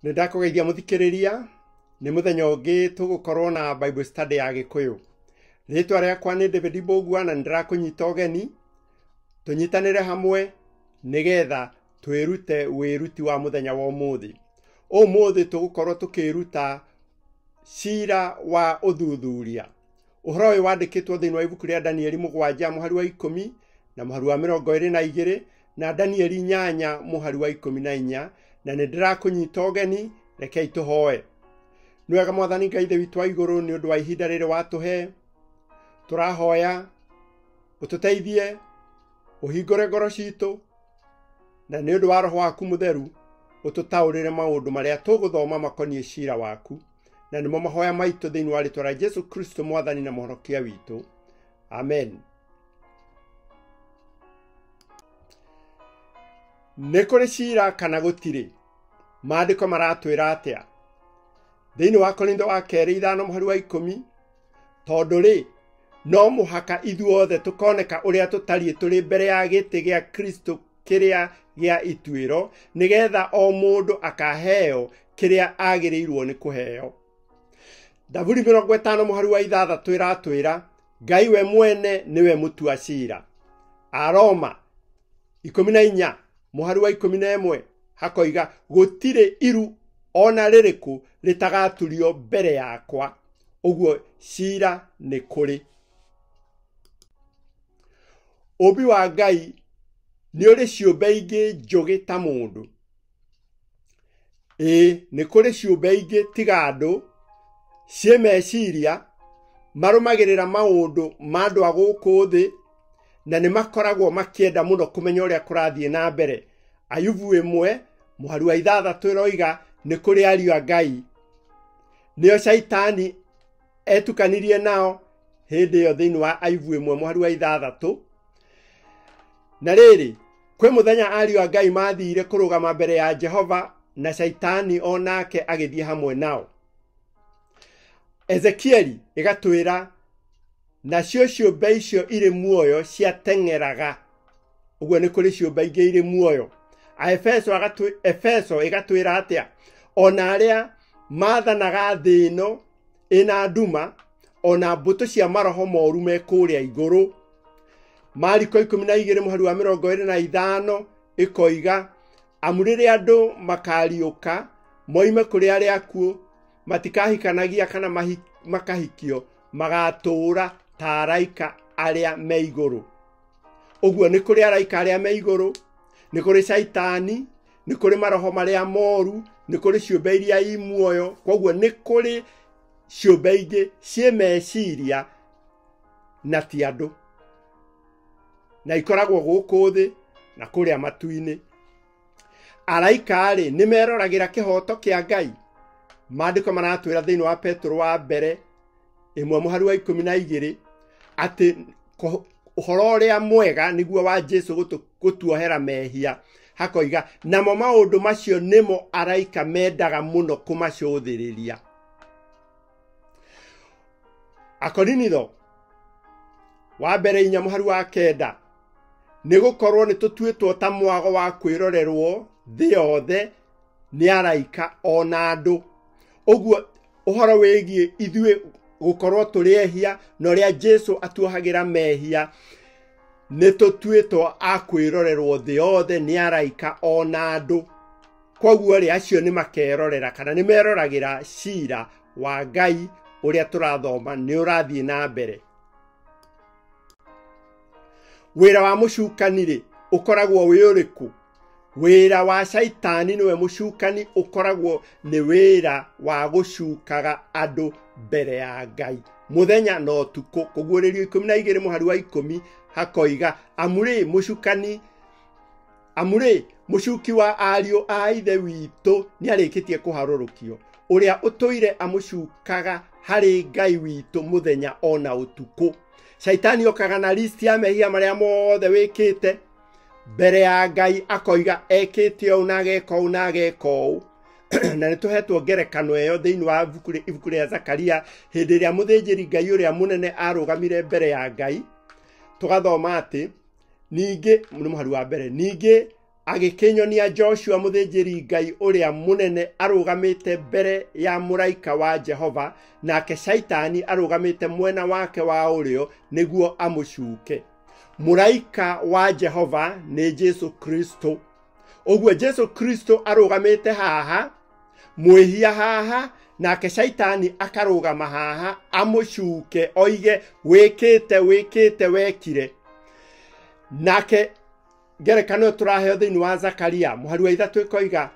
Nĩndakũgeithia mũthikĩrĩria nĩ mũthenya ũngĩ tũgũkorwo na Bible study ya Gĩkũyũ. Rĩtwa rĩakwa nĩ David Mbũgua na nĩndĩrakũnyita ũgeni tũnyitanĩre hamwe nĩgetha twĩrute wĩruti wa mũthenya wa ũmũthĩ. Ũmũthĩ tũgũkorwo tũkĩruta cira wa ũthuthuria. Ũhoro ũyũ wandĩkĩtwo thĩinĩ wa ibuku rĩa Danieli 7 mũhari wa 10 na mũhari wa 22 na Danieli 8 mũhari wa 14 na nĩndĩrakũnyita ũgeni rekei tũhoe. Nĩ wega Mwathani Ngai Ithe witũ wa igũrũ nĩ ũndũ wa ihinda rĩrĩ watũhe. Tũrahoya ũtũteithie ũhingũre ngoro citũ na nĩ ũndũ wa Roho waku Mũtheru ũtũtaũrĩre maũndũ marĩa tũgũthoma makoniĩ cira waku, na nĩmo mahoya maitũ thĩinĩ wa rĩĩtwa rĩa Jesũ Kristo Mwathani na Mũhonokia witũ. Amen. Nĩ kũrĩ cira kana gũtirĩ? Maandĩko maratwĩra atĩa? Thĩinĩ wa Korintho wa kerĩ 5 mũhari wa 10, tondũ rĩ, no mũhaka ithuothe tũkoneka ũrĩa tũtariĩ tũrĩ mbere ya gĩtĩ gĩa Kristo kĩrĩa gĩa ituĩro, nĩgetha o mũndũ akaheo kĩrĩa agĩrĩirwo nĩ kũheo. Zaburi 50 mũhari wa 6 ĩratwĩra Ngai we mwene nĩwe mũtua cira. Aroma 14 mũhari wa 11 hakoiga gũtirĩ iru ona rĩrĩkũ rĩtagaturio mbere yakwa. Ũguo cira nĩ kũrĩ. Ũmbi wa Ngai nĩ ũrĩ ciũmbe ingĩ njũgĩ ta mũndũ. Nĩ kũrĩ ciũmbe ingĩ tiga andũ ciĩ meciria marũmagĩrĩra maũndũ ma andũ a gũkũ thĩ na nĩ makoragwo makĩenda mũno kũmenya ũrĩa kũrathiĩ na mbere. Ayubu 1 mũhari wa 6 ĩroiga nĩ kũrĩ ariũ a Ngai. Nĩo Shaitani etukanirie nao hĩndĩ ĩyo thĩinĩ wa Ayubu 1 mũhari wa 6. Na rĩrĩ, kwĩ mũthenya ariũ a Ngai mathire kũrũgama mbere ya Jehova na Shaitani onake agĩthiĩ hamwe nao. Ezekieli ĩgatwĩra nacio ciũmbe icio irĩ muoyo ciateng'eraga. Ũguo nĩ kũrĩ ciũmbe ingĩ irĩ muoyo. Efeso ĩgatwĩra atĩa? Ona arĩa maathanaga thĩ ĩno ĩna nduma, ona mbũtũ cia maroho moru me kũrĩa igũrũ. Mariko 12 mũhari wa 25 ĩkoiga amurĩre andũ makariũka moime kũrĩ arĩa akuũ, matikahikanagia kana makahikio, magatũũra ta araika arĩa me igũrũ. Ũguo nĩ kũrĩ araika arĩa me igũrũ, nĩ kũrĩ Shaitani, nĩ kũrĩ maroho marĩa moru, nĩ kũrĩ ciũmbe iria i muoyo. Koguo nĩ kũrĩ ciũmbe ingĩ ciĩ meciria na ti andũ, na ikoragwo gũkũ thĩ na kũrĩa matu-inĩ. Araika rĩ nĩ meroragĩra kĩhoto kĩa Ngai. Maandĩko maratwĩra thĩinĩ wa Petro wa mbere 1 mũhari wa 12 atĩ ũhoro ũrĩa mwega nĩguo wa Jesũ gũtuohera mehia. Hakoiga namo maũndũ macio nĩmo araika mendaga mũno kũmacũthĩrĩria. Akorinitho wa mbere 4 mũhari wa 9, nĩ gũkorwo nĩ tũtuĩtwo ta mwago wa kwĩrorerwo thĩ yothe nĩ araika ona andũ. Ũguo ũhoro wĩgiĩ ithuĩ gũkorwo tũrĩ ehia na ũrĩa Jesũ atuohagĩra mehia, nĩ tũtuĩtwo a kwĩrorerwo thĩ yothe nĩ araika ona andũ. Koguo rĩ acio nĩ makerorera kana nĩ meroragĩra cira wa Ngai ũrĩa tũrathoma nĩ ũrathiĩ na mbere. Wĩra wa mũcukani rĩ ũkoragwo wĩ ũrĩkũ? Wĩra wa Shaitani nĩwe mũcukani ũkoragwo nĩ wĩra wa gũcukaga andũ mbere ya Ngai mũthenya na ũtukũ. Kũguũrĩrio 12 mũhari wa 10 hakoiga amurĩ mũcuki wa ariũ a ithe witũ nĩ arĩkĩtie kũharũrũkio, ũrĩa ũtũire amũcukaga harĩ Ngai witũ mũthenya ona ũtukũ. Shaitani okaga na list ya mehia marĩa mothe wĩkĩte mbere ya Ngai, akoiga ekĩte ũũ na ageka ũũ na ageka ũũ. Na nĩ tũhetwo ngerekano ĩyo thĩinĩ wa ibuku rĩa Zakaria hĩndĩ ĩrĩa mũthĩnjĩri Ngai ũrĩa mũnene arũgamire mbere ya Ngai. Tũgathoma atĩ ningĩ nĩ mũhari wa mbere, ningĩ agikinyonia Joshua muthĩnjĩri Ngai ũrĩa mũnene arũgamĩte mbere ya mũraika wa Jehova, nake Shaitani arũgamĩte mwena wake wa ũrĩo nĩguo amũcuke. Mũraika wa Jehova nĩ Jesu Kristo. Ũguo Jesu Kristo arũgamĩte haha, mwĩhia haha, nake Shaitani akarũgama haha amũcuke, oige wĩkĩte wekire. Nake ngerekano turaheo thĩinĩ wa Zakaria mũhari wa 3 ĩkoiga,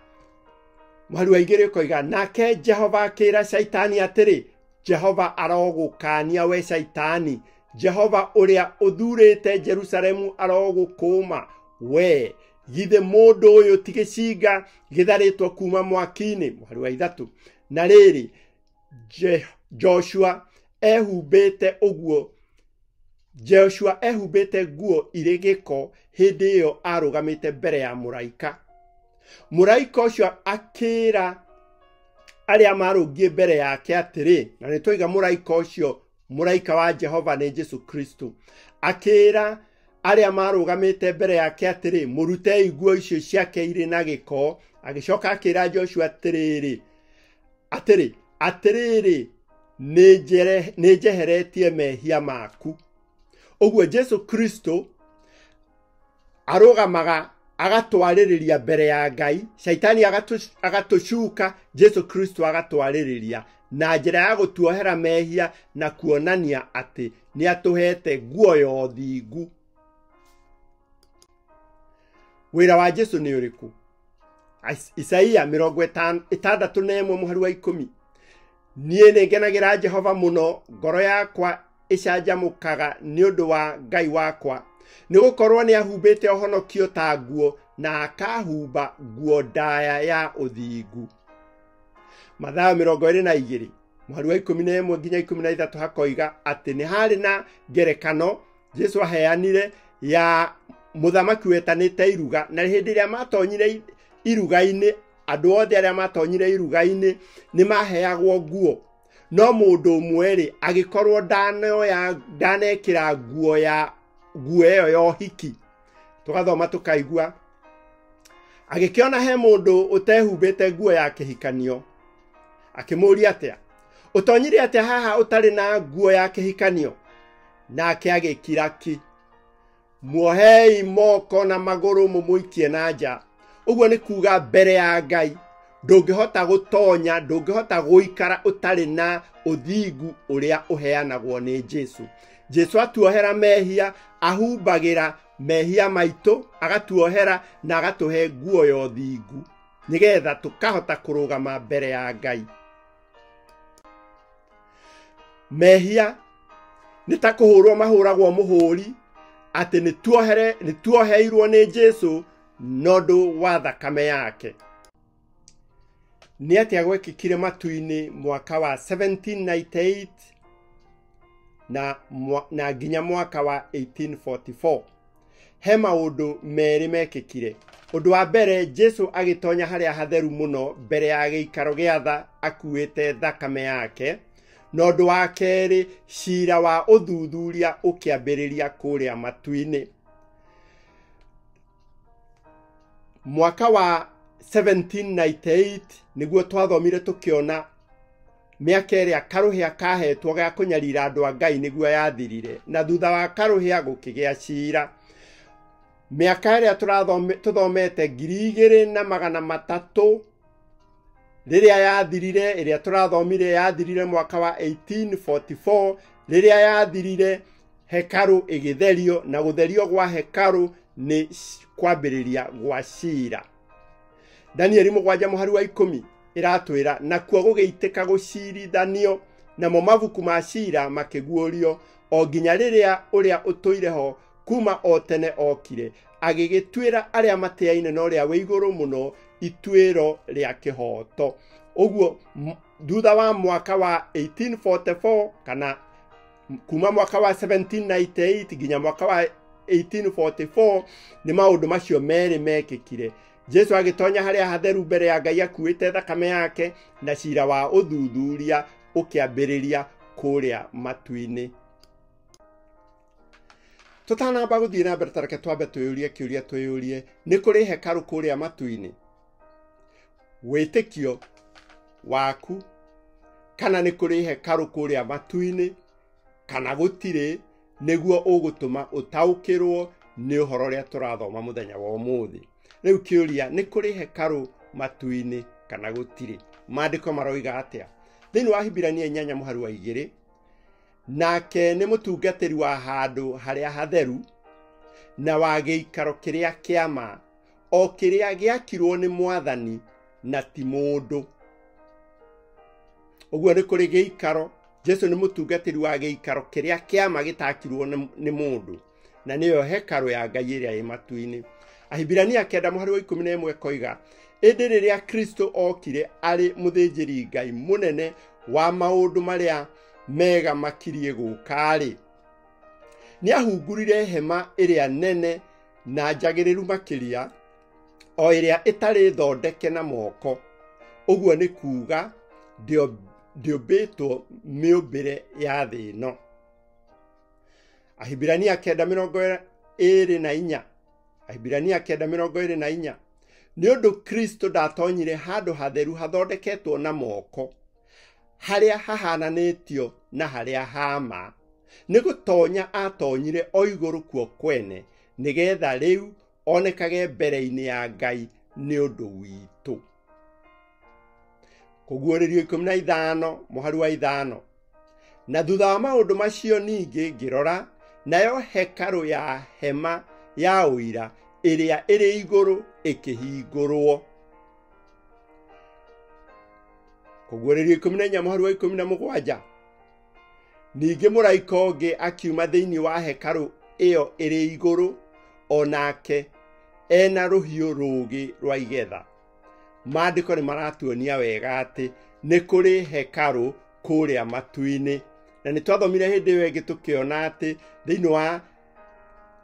mũhari wa 2 ĩkoiga, nake Jehova akĩra Shaitani atĩrĩ, Jehova arogũkania we Shaitani, Jehova ũrĩa ũthurĩte Jerusalemu arogũkũma we, githĩ mũndũ ũyũ ti gĩcinga gĩtharĩtwo kuma mwaki-inĩ. Mũhari wa 3, na rĩrĩ Joshua ehumbĩte ũguo, Joshua ehumbĩte nguo irĩ gĩko hĩndĩ ĩyo arũgamĩte mbere ya mũraika. Mũraika ũcio akĩra arĩa marũngiĩ mbere yake atĩrĩ, na nĩ tũiga mũraika ũcio mũraika wa Jehova nĩ Jesu Kristo, akĩra arĩa marũgamĩte mbere yake atĩrĩ, mũrutei nguo icio ciake irĩ na gĩko. Agĩcoka akĩra Joshua atĩrĩrĩ, nĩ njeheretie mehia maku. Ũguo Jesu Kristo arũgamaga agatwarĩrĩria mbere ya Ngai, Shaitani agatũcuka, Jesu Kristo agatwarĩrĩria na njĩra ya gũtuohera mehia na kuonania atĩ nĩ atũhete nguo ya ũthingu. Wĩra wa Jesu nĩ ũrĩkũ? Isaia 61 mũhari wa 10, niĩ nĩngenagĩra Jehova mũno, ngoro yakwa ĩcanjamũkaga nĩ ũndũ wa Ngai wakwa, nĩgũkorwo nĩ ahumbĩte ũhonokio ta nguo, na akahumba nguo ndaya ya ũthingu. Mathayo 22 mũhari wa 11 nginya 13 hakoiga atĩ nĩ harĩ na ngerekano Jesu aheanire ya mũthamaki wetanĩte iruga, na hĩndĩ ĩrĩa matonyire iruga-inĩ, andũ othe arĩa matonyire iruga-inĩ nĩ maheagwo nguo, no mũndũ ũmwe agĩkorwo ndanekĩra nguo ĩyo ya ũhiki. Tũgathoma tũkaigua, agĩkĩona he mũndũ ũtehumbĩte nguo ya kĩhikanio, akĩmũũria atĩa, ũtonyire atĩa haha ũtarĩ na nguo ya kĩhikanio? Nake agĩkira ki, muohei moko na magũrũ mũmũikie na nja. Ũguo nĩ kuuga mbere ya Ngai ndũngĩhota gũtonya, ndũngĩhota gũikara ũtarĩ na ũthingu ũrĩa ũheanagwo nĩ Jesu. Jesu atuohera mehia, ahumbagĩra mehia maitũ, agatuohera na agatũhe nguo ya ũthingu, nĩgetha tũkahota kũrũgama mbere ya Ngai. Mehia nĩ ta kũhũrwo mahũragwo mũhũri, atĩ nĩ tuoheirwo nĩ Jesu nondũ wa thakame yake. Nĩ atĩa gwekĩkire matu-inĩ mwaka wa 1798 na nginya mwaka wa 1844. He maũndũ merĩ mekĩkire. Ũndũ wa mbere, Jesu agĩtonya harĩa hatheru mũno mbere ya gĩikaro gĩa tha akuĩte thakame yake. Na ũndũ wa kerĩ, ciira wa ũthuthuria ũkĩambĩrĩria kũrĩa matu-inĩ. Mwaka wa 1798 nĩguo twathomire tũkĩona mĩaka ĩrĩa karũhĩa kahetwo gĩa kũnyarira andũ a Ngai nĩguo yathirire, na thutha wa karũhĩa gũkĩgĩa ciira. Mĩaka ĩrĩa tũthomete 2300 rĩrĩa yathirire, ĩrĩa tũrathomire yathirire mwaka wa 1844, rĩrĩa yathirire hekaru ĩgĩtherio, na gũtherio gwa hekaru nĩ kwambĩrĩria gwa ciira. Danieli 7 mũhari wa 10 ĩratwĩra, nakuo gũgĩitĩka gũcirithanio, namo mabuku ma ciira makĩguũrio, o nginya rĩrĩa ũrĩa ũtũire ho kuma o tene okire, agĩgĩtuĩra arĩa matĩaine na ũrĩa wĩ igũrũ mũno ituĩro rĩa kĩhoto. Ũguo thutha wa mwaka wa 1844, kana kuma mwaka wa 1798 nginya mwaka wa 1844, nĩ maũndũ macio merĩ mekĩkire. Jesu agĩtonya harĩa hatheru mbere ya Ngai akuĩte thakame yake, na ciira wa ũthuthuria ũkĩambĩrĩria kũrĩa matu-inĩ. tutanamba guthii na mbere tareke twambe twiyurie kiuria twiyurie ni kuri hekaru kuria matu-ini witikio waku kana ni kuri hekaru kuria matu-ini kana gutire niguo ugutuma utaukirwo ni uhoro ria turathoma muthenya wa umuthi. Riu kiuria ni kuri hekaru matu-ini kana gutire, maandiko maroiga atia? Thiini wa Hibirania 8:2 nake ni mutungatiri wa handu haria hatheru na wa giikaro kiria kiama o kiria giakirwo ni Mwathani na ti mundu. Uguo ni kuri giikaro, Jesu ni mutungatiri wa giikaro kiria kiama gitakirwo ni mundu, na niyo hekaru ya Ngai iria i matu-ini. Ahibirania 9:11 koiga indi riria Kristo okire ari muthinjiri Ngai munene wa maundu maria mega makirie gukari, ni ahungurire hema iria nene na njagiriru makiria, o iria itari thondeke na moko. Uguo ni kuuga ndiumbitwo miumbire ya thi ino. Ahibirania 9:24 Ahibirania 9:24 ni undu Kristo ndatonyire handu hatheru hathondeketwo na moko haria hahananitio na haria hama, ni gutonya atonyire o iguru kuo kwene nigetha riu onekage mbere-ini ya Ngai ni undu witu. Kuguũrĩrio 15:5 na thutha wa maundu macio ningi ngirora, nayo hekaru ya hema ya uira iria iri iguru ikihingurwo. Kuguũrĩrio 14:17 ningi muraika ũngĩ akiuma thiini wa hekaru iyo iri iguru, onake ena ruhiũ rũũgĩ rwa igetha. Maandiko ni maratuonia wega ati ni kuri hekaru kuria matu-ini, na ni twathomire hindi iyo ingi tukiona ati thiini wa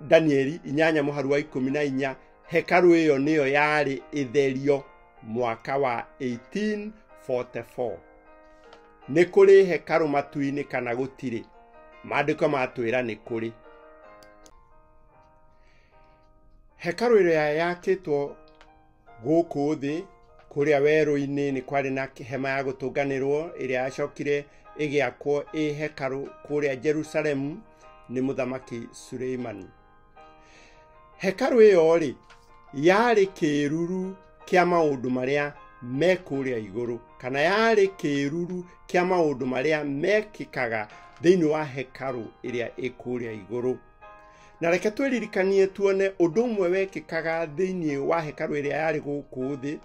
Danieli 8:14 hekaru iyo niyo yari itherio mwaka wa 1844. Ni kuri hekaru matu-ini kana gutire? Maandiko matwira ni kuri. Hekaru iria yakitwo guku thi kuria weru-ini ni kwari na hema ya gutunganirwo iria yacokire igiakwo i hekaru kuria Jerusalemu ni muthamaki Suleimani. Hekaru iyo ri yari kiruru kia maundu maria me kuria iguru, kana yari kiruru kia maundu maria mekikaga thiini wa hekaru iria ikuria iguru. Na reke twiririkanie tuone undu umwe wekikaga thiini wa hekaru iria yari guku thi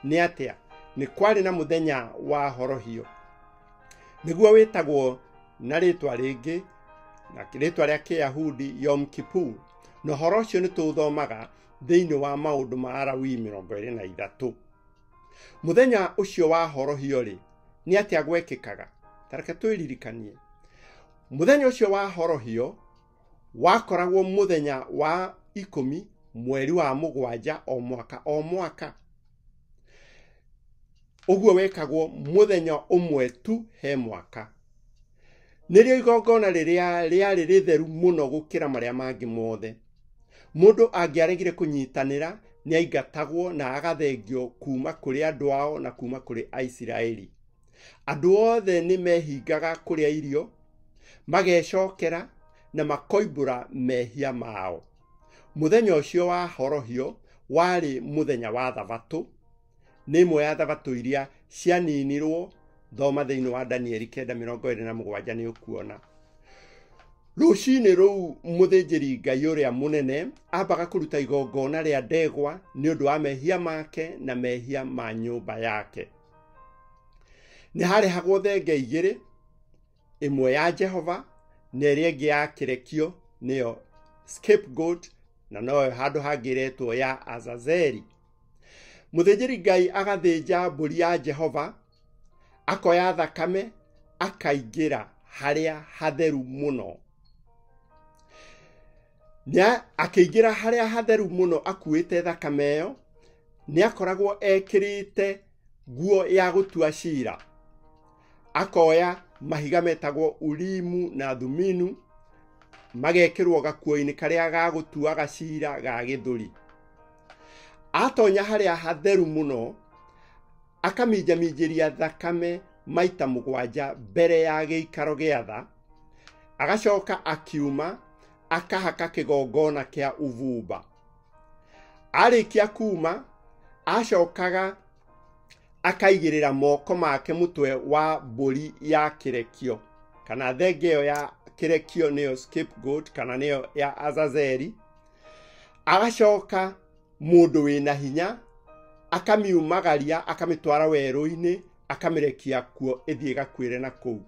ni atia. Ni kwari na muthenya wa horohio, niguo witagwo na ritwa ringi na ritwa ria Kiyahudi Yom Kippur, na horo ucio ni tuthomaga thiini wa maundu ma Alawii 23. Muthenya ucio wa horohio ri ni atia gwekikaga? Tareke twiririkanie. Muthenya ucio wa horohio wakoragwo muthenya wa 10 mweri wa 7 o mwaka. Uguo wekagwo muthenya umwe tu he mwaka. Nirio igongona riria riari ritheru muno gukira maria mangi mothe. Mundu angiaregire kunyitanira ni aingatagwo na agathengio kuma kuri andu ao na kuma kuri Aisiraeli. Andu othe ni mehingaga kuria irio, magecokera na makoimbura mehia mao. Muthenya ucio wa horohio wari muthenya wa Thabatũ, ni imwe ya Thabatũ iria cianinirwo. Thoma thiini wa Danieli 9:27 ni ukuona. Rucini ruu muthinjiri Ngai uria munene ambaga kuruta igongona ria ndegwa ni undu wa mehia make na mehia ma nyumba yake. Ni hari hagwo thenge igiri, imwe ya Jehova na iria ingi ya kirekio niyo scapegoat, na noyo handu hangiretwo ya Azazeli. Muthinjiri Ngai agathinja mburi ya Jehova, akoya thakame akaingira haria hatheru muno. Akiingira haria hatheru muno akuite thakame iyo, ni akoragwo ekirite nguo ya gutua cira. Akoya mahiga metagwo Urimu na Thuminu, magekĩrwo gakuo-inĩ karĩa gagũtuaga cira ga gĩthũri. Atonya harĩa hatheru mũno, akaminjaminjĩria thakame maita 7 mbere ya gĩikaro gĩa tha, agacoka akiuma akahaka kĩgongona kĩa ũbumba. Arĩkia kuma, acokaga akaigĩrĩra moko make mũtwe wa mbũri ya kĩrekio, kana thenge ĩyo ya kĩrekio nĩyo scapegoat, kana nĩyo ya Azazeli. Agacoka mũndũ wĩna hinya akamiumagaria, akamitwara werũ-inĩ, akamĩrekia kuo ĩthiĩ gakuĩre na kũu.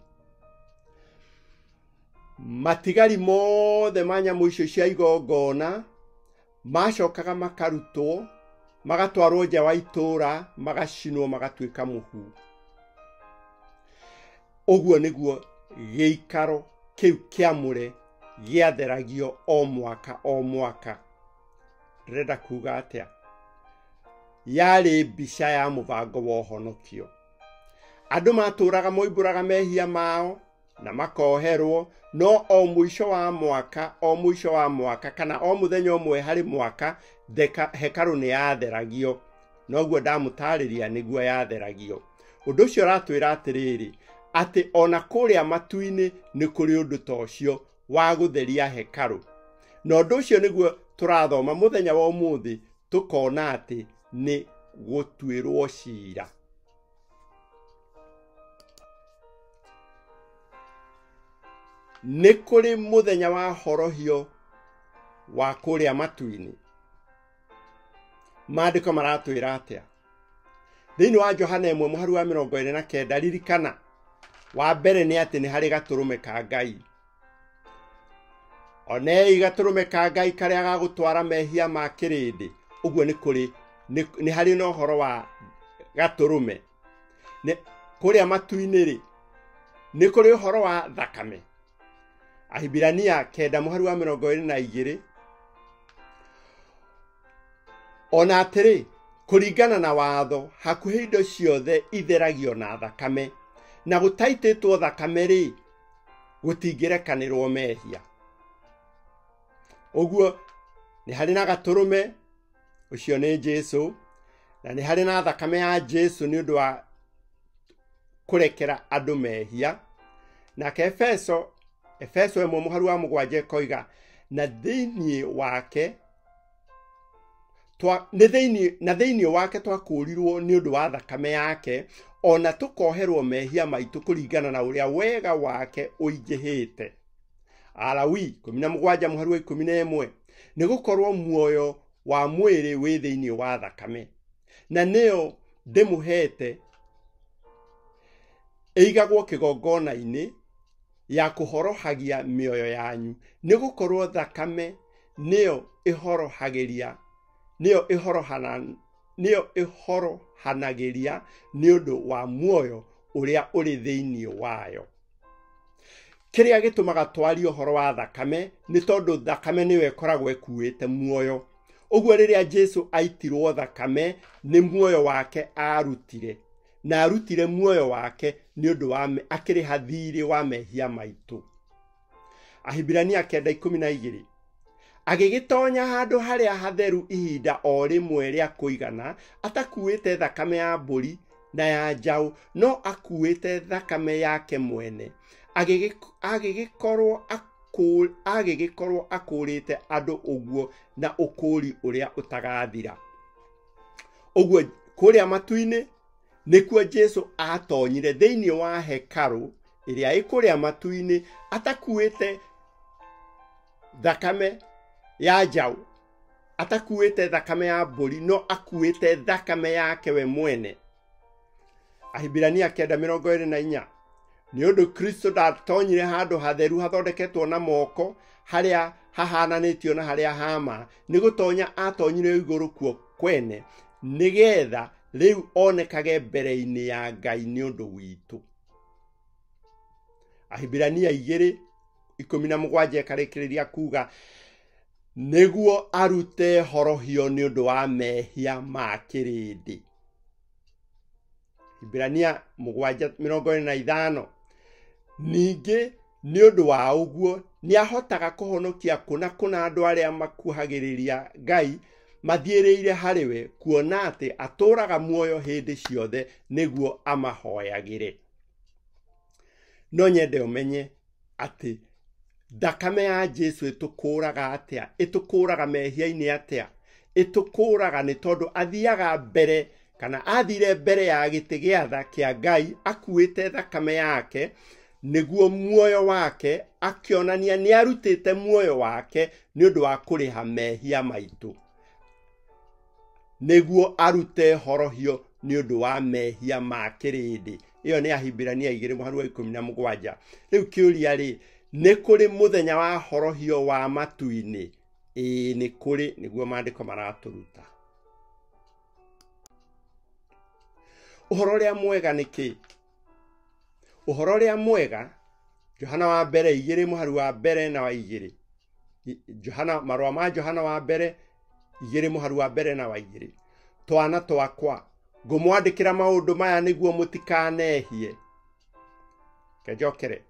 Matigari mothe ma nyamũ icio cia igongona macokaga makarutwo, magatwarwo nja wa itũũra, magacinwo, magatuĩka mũhu. Ũguo nĩguo gĩikaro kĩu kĩamũre gĩatheragio o mwaka o mwaka. Ndĩrenda kuga atĩa? Yarĩ mbica ya mũbango wa ũhonokio. Andũ matũũraga moimbũraga mehia mao na makoherwo, no o mũico wa mwaka kana o mũthenya ũmwe harĩ mwaka hekarũ nĩ yatheragio. Noguo ndamũtarĩria nĩguo yatheragio. Ũndũ ũcio ũratwĩra atĩrĩrĩ, atĩ ona kũrĩa matu-inĩ nĩ kũrĩ ũndũ ta ũcio wa gũtheria hekarũ. Na ũndũ ũcio nĩguo tũrathoma mũthenya wa ũmũthĩ, tũkona atĩ nĩ gũtuĩrwo cira. Nĩ kũrĩ mũthenya wa horohio wa kũrĩa matu-inĩ. Maandĩko maratwĩra atĩa? Thĩinĩ wa Johana 1:29, ririkana, wa mbere nĩ atĩ nĩ harĩ gatũrũme ka Ngai. Onei gatũrũme ka Ngai karĩa gagũtwara mehia ma kĩrĩndĩ. Ũguo nĩ harĩ na ũhoro wa gatũrũme. Kũrĩa matu-inĩ nĩ kũrĩ ũhoro wa thakame. Ahibirania 9:22. Ona atĩrĩ, kũringana na watho, hakuhĩ indo ciothe itheragio na thakame, na gũtaitĩtwo thakame gũtingĩrekanĩrwo mehia. Ũguo nĩ harĩ na gatũrũme, ũcio nĩ Jesũ, na nĩ harĩ na thakame ya Jesũ nĩ ũndũ wa kũrekera andũ mehia. Nake Efeso 1:7 koiga, na thĩinĩ wake twakũũrirwo nĩ ũndũ wa thakame yake, ona tũkoherwo mehia maitũ kũringana na ũrĩa wega wake ũingĩhĩte. Alawi 17:11, nĩ gũkorwo muoyo wa mwĩrĩ wĩ thĩinĩ wa thakame, na nĩyo ndĩmũhete ĩigagwo kĩgongona-inĩ ya kũhorohagia mĩoyo yanyu, nĩ gũkorwo thakame nĩyo ĩhorohanagĩria nĩ ũndũ wa muoyo ũrĩa ũrĩ thĩinĩ wayo. Kĩrĩa gĩtũmaga twarie ũhoro wa thakame nĩ tondũ thakame nĩyo ĩkoragwo ĩkuĩte muoyo. Ũguo rĩrĩa Jesũ aitirwo thakame, nĩ muoyo wake arutire, na arutire muoyo wake nĩ ũndũ wa akĩrĩha thirĩ wa mehia maitũ. Ahibirania 9:12, agĩgĩtonya handũ harĩa hatheru ihinda o rĩmwe rĩa kũigana, atakuĩte thakame ya mbũri na ya njaũ, no akuĩte thakame yake mwene, agĩgĩkorwo akũrĩte andũ ũguo na ũkũri ũrĩa ũtagathira. Ũguo kũrĩa matu-inĩ nĩkuo Jesũ atonyire thĩinĩ wa hekarũ ĩrĩa ĩkũrĩa matu-inĩ, atakuĩte thakame ya njaũ, atakuĩte thakame ya mbũri, no akuĩte thakame yake we mwene. Ahibirania 9:24, nĩ ũndũ Kristo ndatonyire handũ hatheru hathondeketwo na moko, harĩa hahananĩtio na harĩa hama, nĩ gũtonya atonyire igũrũ kuo kwene, nĩgetha rĩu onekage mbere-inĩ ya Ngai nĩ ũndũ witũ. Ahibirania 2:17 karĩkĩrĩria kuga, nĩguo arute horohio nĩ ũndũ wa mehia ma kĩrĩndĩ. Ahibirania 7:25, ningĩ nĩ ũndũ wa ũguo nĩahotaga kũhonokia kũna andũ arĩa makuhagĩrĩria Ngai mathiĩrĩire harĩ we, kuona atĩ atũũraga muoyo hĩndĩ ciothe nĩguo amahoyagĩre. No nyende ũmenye atĩ thakame ya Jesu ĩtũkũraga atĩa, ĩtũkũraga mehia-inĩ atĩa. Ĩtũkũraga nĩ tondũ athiaga mbere, kana athire mbere ya gĩtĩ gĩa tha kĩa Ngai akuĩte thakame yake, nĩguo muoyo wake akĩonania nĩarutĩte muoyo wake nĩ ũndũ wa kũrĩha mehia maitũ, nĩguo arute horohio nĩ ũndũ wa mehia ma kĩrĩndĩ. Ĩyo nĩ Ahibirania 2:17. Rĩu kĩũria rĩ, nĩ kũrĩ mũthenya wa horohio wa matu-inĩ? Ĩĩ nĩ kũrĩ, nĩguo maandĩko maratũruta. Ũhoro ũrĩa mwega nĩ kĩ? Ũhoro ũrĩa mwega, Johana wa mbere 2:1-2. Marũa ma Johana wa mbere 2:1-2. Twana twakwa, ngũmwandĩkĩra maũndũ maya nĩguo mũtikanehie. Kejokere.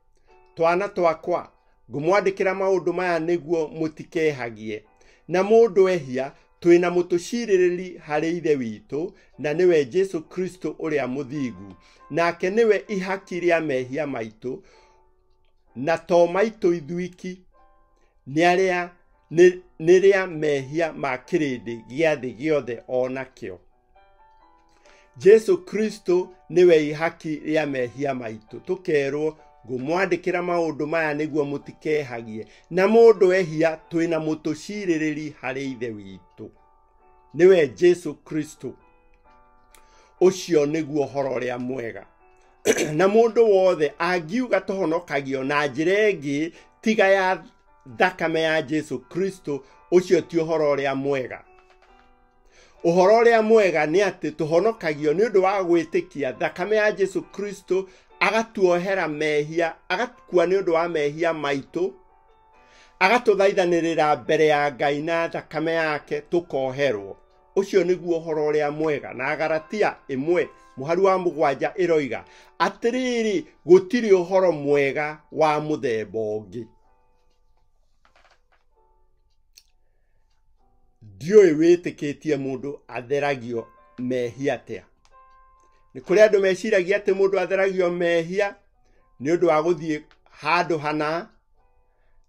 Twana twakwa, ngũmwandĩkĩra maũndũ maya nĩguo mũtikehagie. Na mũndũ ehia, twĩna mũtũcirĩrĩri harĩ Ithe witũ, na nĩwe Jesu Kristo ũrĩa mũthingu. Nake nĩwe ihaki rĩa mehia maitũ, na to maitũ ithuiki, nĩrĩa mehia ma kĩrĩndĩ gĩa thĩ gĩothe onakĩo. Jesu Kristo nĩwe ihaki rĩa mehia maitũ. Tũkerwo ngũmwandĩkĩra maũndũ maya nĩguo mũtikehagie. Na mũndũ ehia, twĩna mũtũcirĩrĩri harĩ Ithe witũ, nĩwe Jesu Kristo. Ũcio nĩguo ũhoro ũrĩa mwega. Na mũndũ wothe angiuga tũhonokagio na njĩra ĩngĩ tiga ya thakame ya Jesu Kristo, ũcio ti ũhoro ũrĩa mwega. Ũhoro ũrĩa mwega nĩ atĩ tũhonokagio nĩ ũndũ wa gwĩtĩkia thakame ya Jesu Kristo, agatuohera mehia, agakua nĩ ũndũ wa mehia maitũ, agatũthaithanĩrĩra mbere ya Ngai na thakame yake tũkoherwo. Ũcio nĩguo ũhoro ũrĩa mwega. Na Galatia 1:7 ĩroiga atĩrĩrĩ, gũtirĩ ũhoro mwega wa mũthemba ũngĩ. Ndiũĩ wĩtĩkĩtie mũndũ atheragio mehia atĩa. Nĩ kũrĩ andũ meciragia atĩ mũndũ atheragio mehia nĩ ũndũ wa gũthiĩ handũ hana,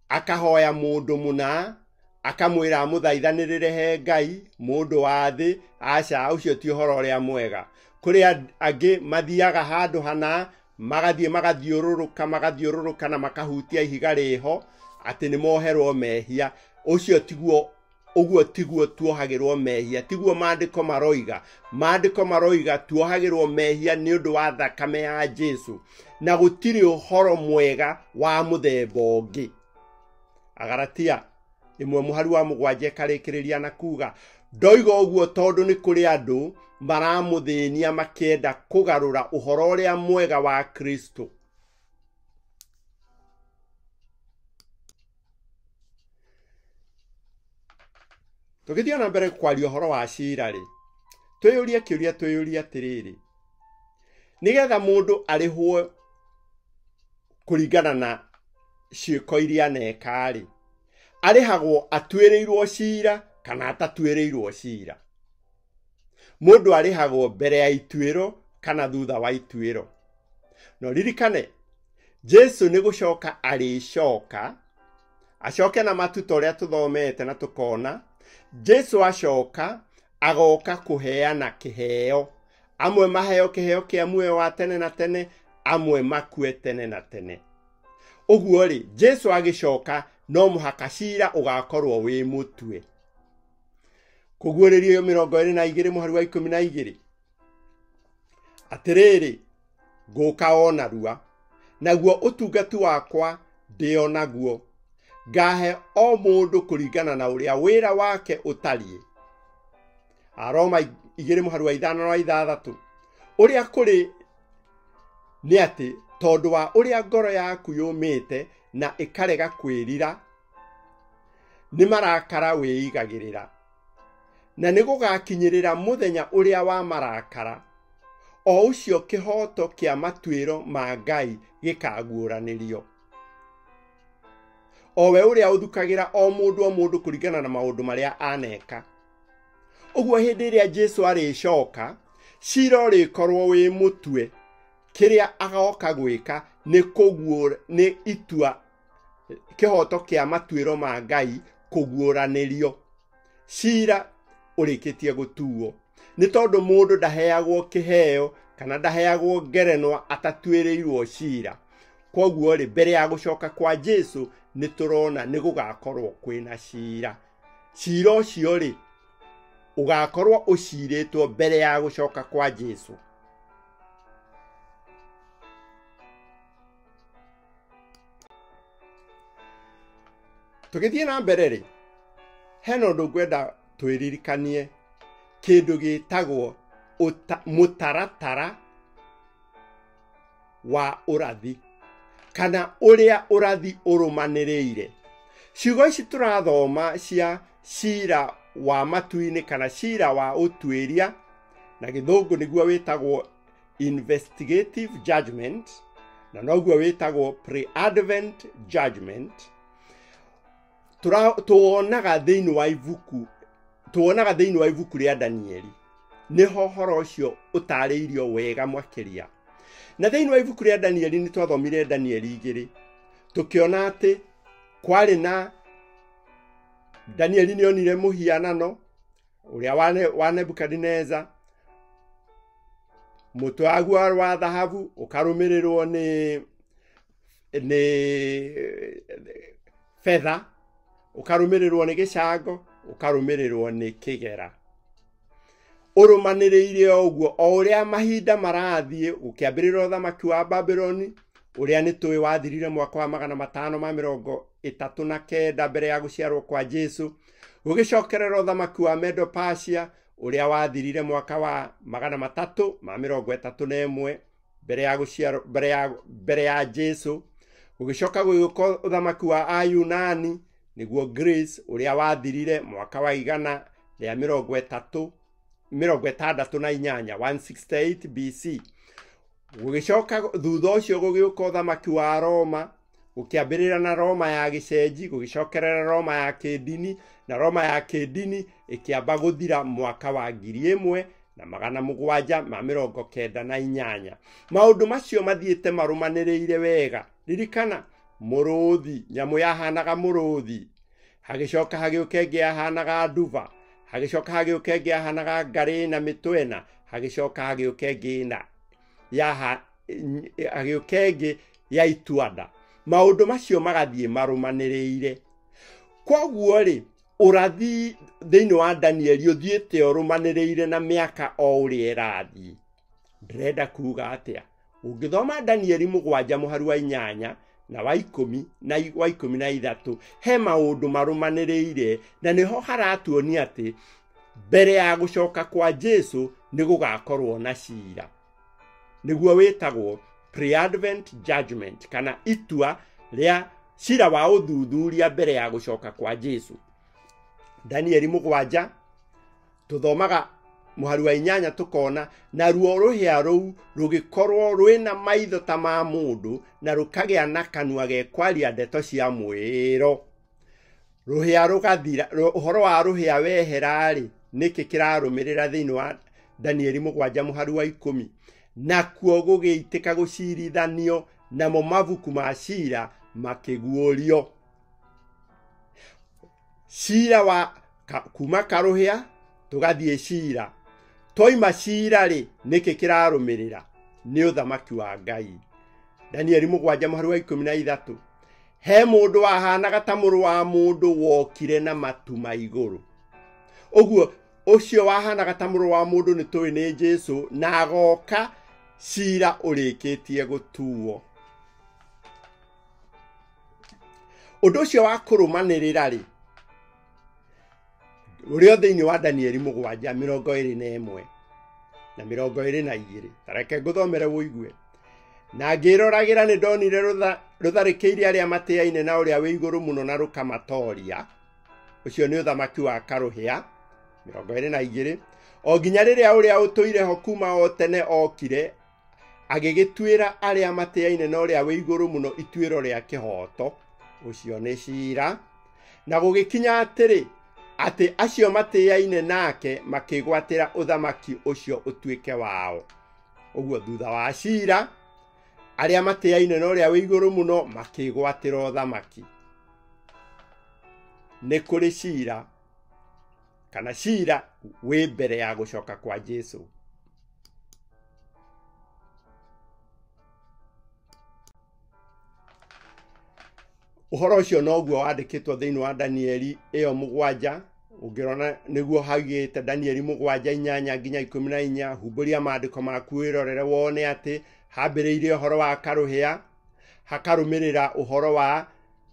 akahoya mũndũ mũna, akamwĩra amũthaithanĩrĩre he Ngai, mũndũ wa thĩ. Aca, ũcio ti ũhoro ũrĩa mwega. Kũrĩ angĩ mathiaga handũ hana, magathiĩ magathiũrũrũka na makahutia ihiga rĩho, atĩ nĩ moherwo mehia. Ũguo tiguo tuohagĩrwo mehia, tiguo maandĩko maroiga. Maandĩko maroiga tuohagĩrwo mehia nĩ ũndũ wa thakame ya Jesu, na gũtirĩ ũhoro mwega wa mũthemba ũngĩ. Agalatia 1:7 ĩkarĩkĩrĩria na kuga, ndoiga ũguo tondũ nĩ kũrĩ andũ maramũthĩnia makĩenda kũgarũra ũhoro ũrĩa mwega wa Kristo. Tũgĩthiĩ na mbere kwaria ũhoro wa ciira rĩ, twĩyũrie kĩũria atĩrĩrĩ, nĩgetha mũndũ arĩhwo kũringana na ciĩko iria aneka rĩ, arĩhagwo atuĩrĩirwo ciira kana atatuĩrĩirwo ciira? Mũndũ arĩhagwo mbere ya ituĩro kana thutha wa ituĩro? No ririkane, Jesu nĩ gũcoka arĩcoka, acoke na matuta ũrĩa tũthomete na tũkona. Jesu acoka agoka kũheana kĩheo, amwe maheo kĩheo kĩa muoyo wa tene na tene, amwe makue tene na tene. Ũguo rĩ, Jesu agĩcoka no mũhaka ciira ũgakorwo wĩ mũtue. Kũguũrĩrio 22:12 atĩrĩrĩ, ngũka o narua, naguo ũtungati wakwa ndĩo naguo, ngahe o mũndũ kũringana na ũrĩa wĩra wake ũtariĩ. Aroma 2:5-6. Ũrĩa kũrĩ nĩ atĩ tondũ wa ũrĩa ngoro yaku yũmĩte na ĩkarega kwĩrira, nĩ marakara wĩigagĩrĩra, na nĩ gũgakinyĩrĩra mũthenya ũrĩa wa marakara, o ũcio kĩhoto kĩa matuĩro ma Ngai gĩkaguũranĩrio. owe uria uthukagira o mundu kuringana na maundu maria aneka. Uguo hindi iria Jesu aricoka cira urikorwo wi mutwe kiria agoka gwika ni kuguura ni itua kihoto kia matuiro ma Ngai kuguuranirio. Cira urikitie gutuo ni tondu mundu ndaheagwo kiheo kana ndaheagwo ngerenwa atatuirirwo cira. Koguo ri mbere ya gucoka kwa Jesu ni turona ni gugakorwo kwina cira. Cira ucio ri ugakorwo uciritwo mbere ya gucoka kwa Jesu. Tugithie na mbere ri heno ndu gwenda twiririkanie kindu gitagwo mutaratara wa urathi kana uria urathi urumaniriire. Ciugo ici turathoma cia cira wa matuini kana cira wa utuiria na githungu niguo witagwo investigative judgment na noguo witagwo pre-advent judgment. Tuonaga thiini wa ibuku ria Danieli niho horo ucio utariirio wega makiria. Na thiini wa ibuku ria Danieli ni twathomire Danieli 2 tukiona ati kwari na Danieli ni onire muhianano uria wa Nebukadneza, mutwe wa thahabu ukarumirirwo ni fedha, ukarumirirwo ni gicango, ukarumirirwo ni kigera. Urumaniriire oguo o uria mahinda marathie ukiambirira uthamaki wa Babyloni uria ni tui wathirire mwaka wa 539 mbere ya guciarwo kwa Jesu, ugicokerera uthamaki wa Medo Persia uria wathirire mwaka wa 331 mbere ya guciarwo mbere ya Jesu, ugicoka guko uthamaki wa Ayunani niguo Greece uria wathirire mwaka wa 168 168 BC. Ugicoka thutha ucio gugiuka uthamaki wa Roma ukiambirira na Roma ya gicenji, gugicokerera Roma ya kidini, na Roma ya kidini ikiamba guthira mwaka wa 1798. Maundu macio mathiete marumaniriire wega. Ririkana muruthi, nyamu yahanaga muruthi, hagicoka hagiuke ngi yahanaga nduva, hagicoka hagiuke ngi yahanaga ngari na mitwena, hagicoka hagiuke ngi na hagiuke ngi ya ituanda. Maundu macio magathie marumaniriire. Koguo ri urathi thiini wa Danieli uthiete urumaniriire na miaka o uria irathie. Ndrenda kuga atia ungithoma Danieli 7:8 na wa 10 na wa 13 he maundu marumaniriire, na niho haratuonia ati mbere ya gucoka kwa Jesu ni gugakorwo na cira. Niguo witagwo pre-advent judgment kana itua ria cira wa uthuthuria mbere ya gucoka kwa Jesu. Danieli 7 tuthomaga muhari wa 8 tukona na ruo ruhia ruu rugikorwo rwina maitho ta ma mundu na rukagia na kanua gekwaria ndeto cia mwiro. Ruhia rugathira, uhoro wa ruhia weherari niki kirarumirira thiini wa Danieli 7 muhari wa 10. Na kuo gugiitika gucirithanio namo mabuku ma cira makiguorio. Cira wa kuma karuhia tugathie cira. Toima cira ri niki kirarumirira ni uthamaki wa Ngai. Danieli 7 muhari wa 13. He mundu wahanaga ta muru wa mundu wokire na matu ma iguru. Oguo ucio wahanaga ta muru wa mundu ni tui ni Jesu na agoka cira urikitie gutuo. Undu ucio wa kurumanirira ri urio thiini wa Danieli 7:21 na 22. Tareke nguthomere wuigue. Na ngiroragira ni ndonire rutharikiire aria matiaine na uria wi iguru muno na rukamatoria. Ucio ni uthamaki wa karuhia 22. O nginya riria uria utuire ho kuma o tene okire agigitwira aria matiaine na uria wi iguru muno ituiro ria kihoto. ucio nĩ cira, na gũgĩkinya atĩrĩ atĩ acio matĩaine nake makĩgwatĩra ũthamaki ũcio ũtuĩke wao. Ũguo thutha wa cira, arĩa matĩaine na ũrĩa wĩ igũrũ mũno makĩgwatĩra ũthamaki. Nĩ kũrĩ cira, kana cira wĩ mbere ya gũcoka kwa Jesu. Ũhoro ũcio noguo wandĩkĩtwo thĩinĩ wa Danieli ĩyo 7, ũngĩrona nĩguo haugĩte Danieli 7:8 nginya 14. Humbũria maandĩko maku wĩrorere wone atĩ hambĩrĩirie ũhoro wa karũhĩa, hakarũmĩrĩra ũhoro wa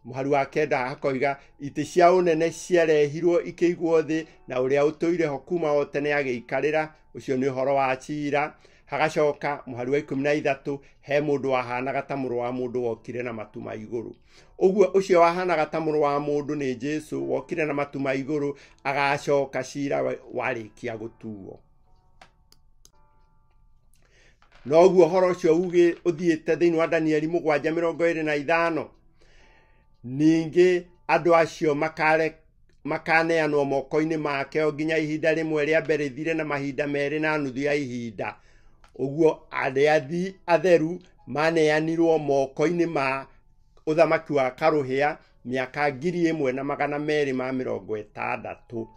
mũhari wa 9, hakoiga itĩ cia ũnene ciarehirwo ikĩigwo thĩ, na ũrĩa ũtũire ho kuma o tene agĩikarĩra. Ũcio nĩ ũhoro wa cira. Hagacoka mũhari wa 13, he mũndũ wahanaga ta mũrũ wa mũndũ wokire na matu ma igũrũ. Ũguo ũcio wahanaga ta mũrũ wa mũndũ nĩ Jesu, wokire na matu ma igũrũ, agacoka cira warĩkia gũtuo. Noguo ũhoro ũcio ũthiĩte thĩinĩ wa Danieli 7:25. Ningĩ andũ acio makaneanwo moko-inĩ make o nginya ihinda rĩmwe rĩa mbere thire na mahinda merĩ na nuthu ya ihinda. Ũguo arĩa atheru maneanirwo moko-inĩ ma ũthamaki wa karũhĩa mĩaka 1260.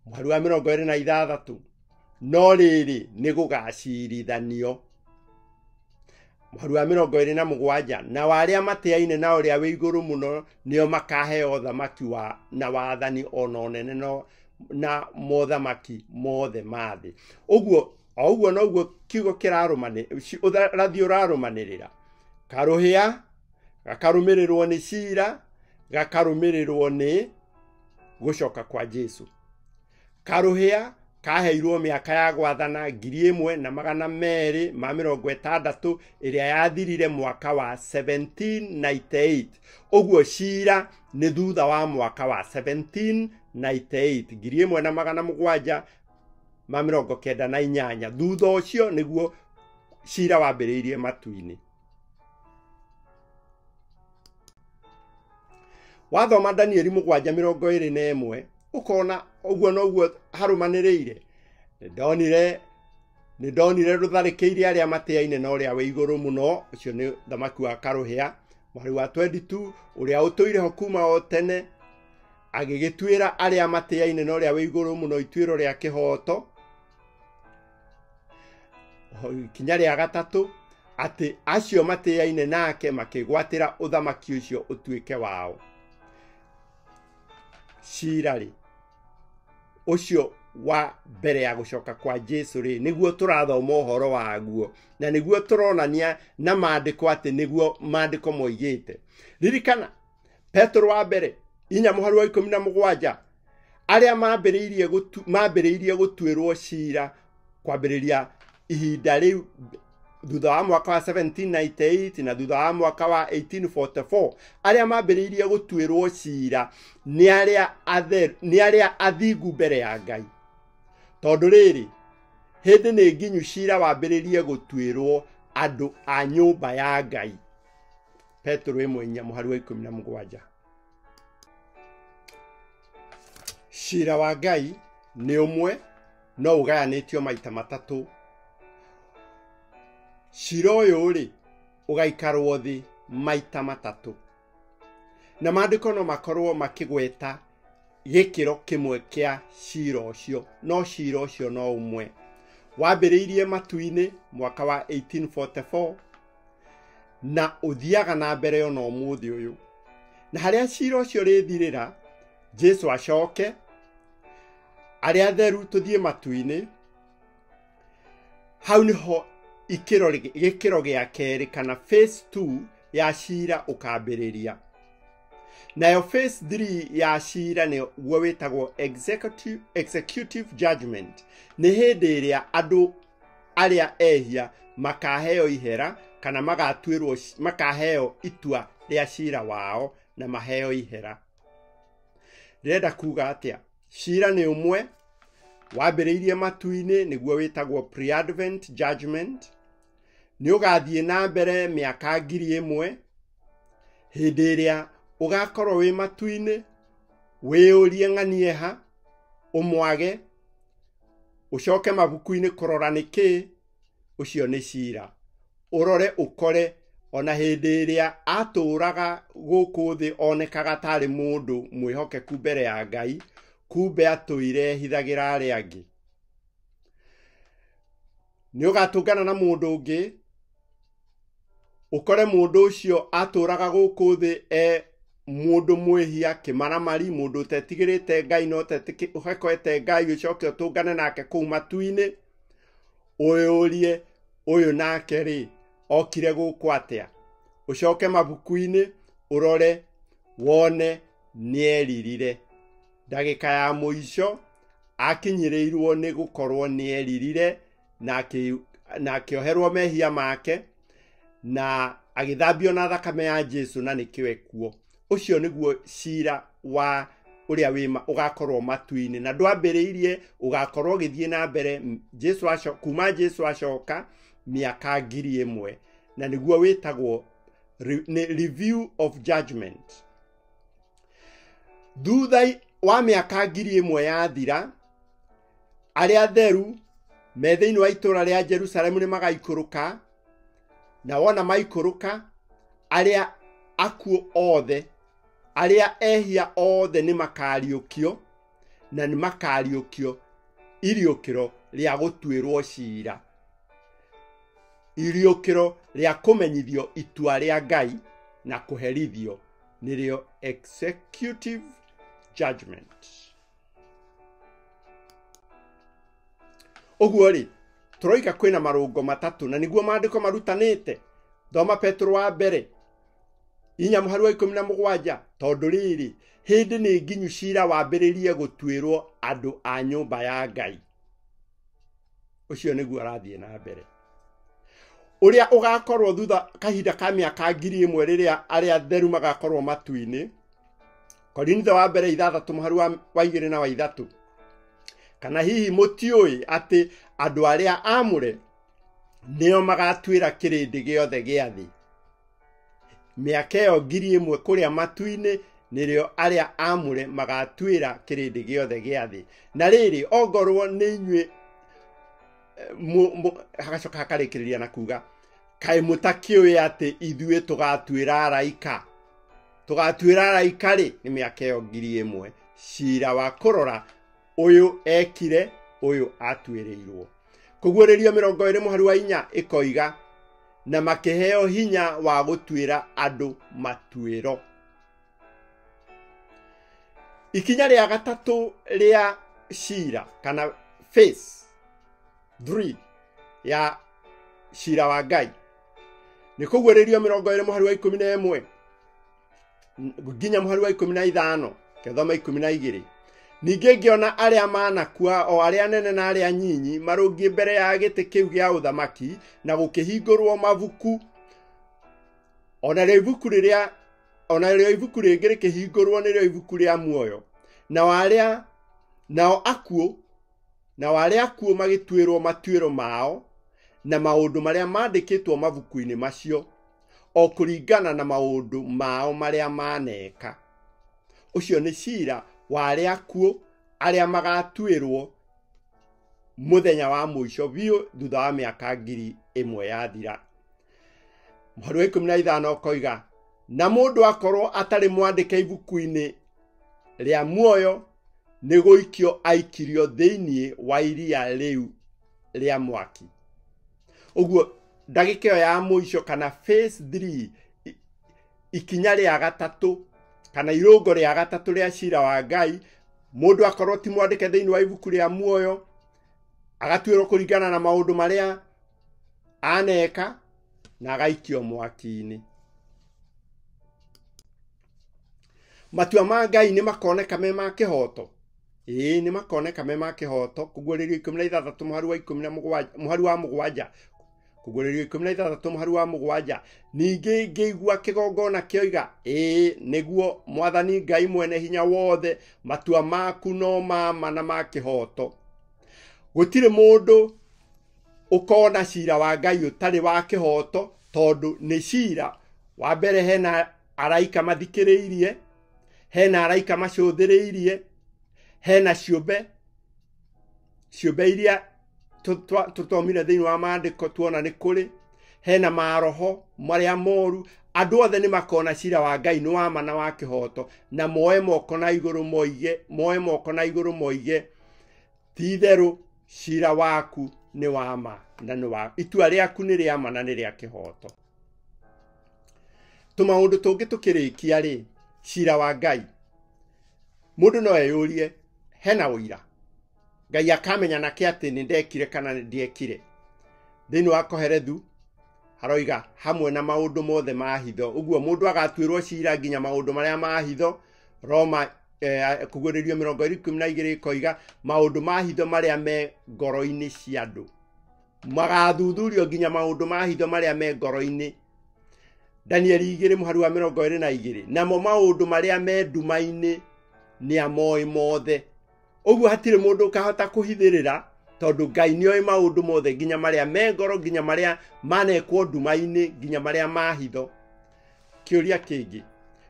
Mũhari wa 26, no rĩrĩ nĩ gũgacirithanio. Mũhari wa 27, na warĩa matĩaine na ũrĩa wĩ igũrũ mũno nĩo makaheo ũthamaki na wathani ona ũnene na mothamaki mothe ma thĩ. Ũguo noguo kiugo ũrathi ũrarũmanĩrĩra. Karũhĩa gakarũmĩrĩrwo nĩ cira, gakarũmĩrĩrwo nĩ gũcoka kwa Jesu. Karũhĩa kaheirwo mĩaka ya gwathana 1260 ĩrĩa yathirire mwaka wa 1798. Ũguo cira nĩ thutha wa mwaka wa 1798, 1798. Thutha ũcio nĩguo cira wambĩrĩirie matu-inĩ. Wathoma Danieli 7:21 ukona ũguo noguo harũmanĩrĩire. Nĩndonire rũtharĩkĩire arĩa matĩaine na ũrĩa wĩ igũrũ mũno, ũcio nĩ thamaki wa karũhĩa. Mweri wa 22, ũrĩa ũtũire ho kuma o tene agĩgĩtuĩra arĩa matĩaine na ũrĩa wĩ igũrũ mũno ituĩro rĩa kĩhoto. Kinya rĩa 3, atĩ acio matĩaine nake makĩgwatĩra ũthamaki ũcio ũtuĩke wao. Cirarĩ ũcio wa mbere ya gũcoka kwa Jesu rĩ, nĩguo tũrathoma ũhoro waguo, na nĩguo tũronania na maandĩko atĩ nĩguo maandĩko moigĩte. Ririkana Petro wa mbere 4:17, arĩa maambĩrĩirie gũtuĩrwo cira kwambĩrĩria ihinda rĩu thutha wa mwaka wa 1798 na thutha wa mwaka wa 1844, arĩa maambĩrĩirie gũtuĩrwo cira nĩ arĩa athingu mbere ya Ngai. Tondũ rĩrĩ, hĩndĩ nĩ nginyu cira wambĩrĩrie gũtuĩrwo andũ a nyũmba ya Ngai. Petro 1:17. Cira wa Ngai nĩ ũmwe, no ũgayanĩtio maita matatũ. Cira ũyũ rĩ, ũgaikarwo thĩ maita matatũ. Na maandĩko no makorwo makĩgweta gĩkĩro kĩmwe kĩa cira ũcio, no cira ũcio no ũmwe. Wambĩrĩirie matu-inĩ mwaka wa 1844 na ũthiaga na mbere ona ũmũthĩ ũyũ. Na harĩa cira ũcio rĩthirĩra, Jesu acoke, arĩa atheru tũthiĩ matu-inĩ. Hau nĩho gĩkĩro gĩa kerĩ kana phase 2 ya cira ũkambĩrĩria. Nayo phase 3 ya cira nĩguo wĩtagwo executive judgment. Nĩ hĩndĩ ĩrĩa andũ arĩa ehia makaheo ihera kana makaheo itua rĩa cira wao na maheo ihera. Ndĩrenda kuga atĩa? Cira nĩ ũmwe, wambĩrĩirie matu-inĩ nĩguo wĩtagwo pre-advent judgment. Nĩ ũgathiĩ na mbere mĩaka 1000 hĩndĩ ĩrĩa ugakorwo wi matu-ini wiyurie ng'anie ha umwage ucoke mabuku-ini kurora niki ucio ni cira urore ukore ona hindi iria aturaga guku thi onekaga tari mundu mwihokeku mbere ya Ngai kumbe atuire hithagira aria angi ni ugatungana na mundu ungi ukore mundu ucio aturaga guku thi mundu mwihia kimaramari mundu utetigirite Ngai no uhekoete Ngai ucoke utungane nake kuu matu-ini uyurie uyu nake ri okire guku atia ucoke mabuku-ini urore wone nieririre ndagika ya muico akinyirirwo ni gukorwo nieririre na akioherwo mehia make na agithambio na thakame ya Jesu na nikio ekuo ucio niguo cira wa uria wima ugakorwo matu-ini na ndwambiriirie ugakorwo githie na mbere Jesu kuma Jesu acoka miaka 1000 na niguo witagwo review of judgment. Thutha wa miaka 1000 yathira aria theru me thiini wa itura ria Jerusalemu ni magaikuruka na wona maikuruka aria akuo othe aria ehia othe ni makariukio na ni makariukio iriukiro ria gutwirwo cira iriukiro ria kumenyithio itua ria Ngai na kuherithio nirio executive judgment. Oguo ri turoiga kwina marungo matatu na niguo maandiko marutanite. Thoma Petro wa mbere 4:17 tondu riri hindi ni nginyu cira wambiririe gutwirwo andu a nyumba ya Ngai. Ucio niguo arathie na mbere uria ugakorwo thutha kahinda ka miaka 1000 riria aria theru magakorwo matu-ini. Korintho wa mbere 3:2 na 3 kana hihi mutioi ati andu aria amure nio magatwira kirindi giothe giathi miaka iyo 1000 kuria matu-ini nirio aria amure magatwira kirindi giothe giathi na riri ongorwo ni inyue hagacoka hakarikiriria na kuga kai mutakioi ati ithue tugatwira araika ri ni miaka iyo 1000 cira wa kurora uyu ekire uyu atwirirwo. Kuguũrĩrio 20:4 ikoiga na makiheo hinya wa gutwira andu matwiro. Ikinya ria gatatu ria cira kana phase 3 ya cira wa Ngai ni kuguũrĩrio 20:11 nginya 15 kethoma 12. Ninge ngiona aria manakua o aria nene na aria nyinyi marungie mbere ya giti kiu gia uthamaki na gukihingurwo mabuku ona rio ibuku ringi rikihingurwo nirio ibuku ria muoyo nao akuo magitwirwo matwiro mao na maundu maria mandikitwo mabuku-ini macio o kuringana na maundu mao maria maneka. Ucio ni cira wa aria akuo aria magatwirwo muthenya wa muico biu thutha wa miaka 1000 yathira. 15 koiga na mundu akorwo atari mwandike ibuku-ini ria muoyo ni guikio aikirio thiini wa iria riu ria mwaki. Uguo ndagika iyo ya muico kana phase 3 ikinya ria gatatu kana irungo ria gatatu ria cira wa Ngai mundu akorwo ti mwandike thiini wa ibuku ria muoyo agatwirwo kuringana na maundu maria aneka na agaikio mwaki-ini. Matua ma Ngai ni makoneka me ma kihoto ni makoneka me ma kihoto. Kuguũrĩrio 16:17 kuguũrĩrio 16:17 ningi ngĩigua kigongona kioiga niguo Mwathani Ngai mwene hinya wothe matua maku no mama na ma kihoto. Gutire mundu ukona cira wa Ngai utari wa kihoto tondu ni cira wa mbere hena araika mathikĩrĩirie, hena araika macũthĩrĩirie, hena ciũmbe iria tũtomire thĩinĩ wa maandĩko tuona nĩ kũrĩ, hena maroho marĩa moru. Andũ othe nĩ makona cira wa Ngai nĩ wa ma na wa kĩhoto, na moe moko na igũrũ moige ti itherũ cira waku nĩ wa ma na nĩ wa itua rĩaku nĩ rĩa ma na nĩ rĩa kĩhoto. Tũmaũndũ tũngĩ tũkĩrĩkia rĩ, cira wa Ngai, mũndũ no eyũrie hena ũira, Ngai akamenya nake atĩ nĩ ndekire kana nĩ ndiekire. Thĩinĩ wa Koherethu haroiga hamwe na maũndũ mothe ma hitho, ũguo mũndũ agatuĩrwo cira nginya maũndũ marĩa ma hitho. Roma kũgũrĩrio 2:12 koiga maũndũ ma hitho marĩa me ngoro-inĩ cia andũ, magathuthurio nginya maũndũ ma hitho marĩa me ngoro-inĩ. Danieli 2:22, namo maũndũ marĩa me nduma-inĩ nĩ amoĩ mothe. Ũguo hatirĩ mũndũ ũkahota kũhithĩrĩra, tondũ Ngai nĩoĩ maũndũ mothe, nginya marĩa me ngoro, nginya marĩa manekwo nduma-inĩ, nginya marĩa ma hitho. Kĩũria kĩngĩ,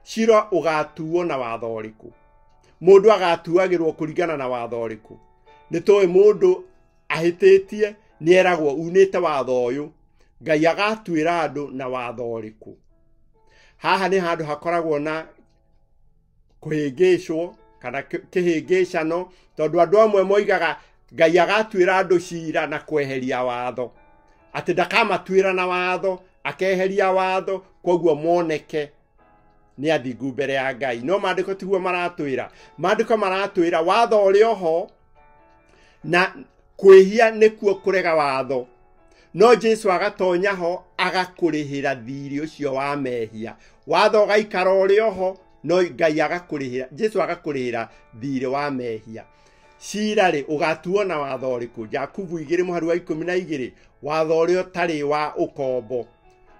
cira ũgatuo na watho ũrĩkũ? Mũndũ agatuagĩrwo kũringana na watho ũrĩkũ? Nĩtũĩ mũndũ ahĩtĩtie nĩeragwo unĩte watho ũyũ, Ngai agatuĩra andũ na watho ũrĩkũ? Haha nĩ handũ hakoragwo na kũhĩngĩcwo kana kĩhĩngĩcano, tondũ andũ amwe moigaga Ngai agatuĩra andũ cira na kweheria watho, atĩ ndakamatuĩra na watho, akeheria watho, koguo moneke nĩ athingu mbere ya Ngai. No maandĩko tiguo maratwĩra. Maandĩko maratwĩra watho ũrĩ oho, na kwĩhia nĩkuo kũrega watho. No Jesu agatonya ho agakũrĩhĩra thirĩ ũcio wa mehia. Watho ũgaikara ũrĩ oho, no Ngai agakũrĩhĩra, Jesu agakũrĩhĩra thirĩ wa mehia. Cira rĩ ũgatuo na watho ũrĩkũ? Jakubu 2:12, watho ũrĩa ũtarĩ wa ũkombo.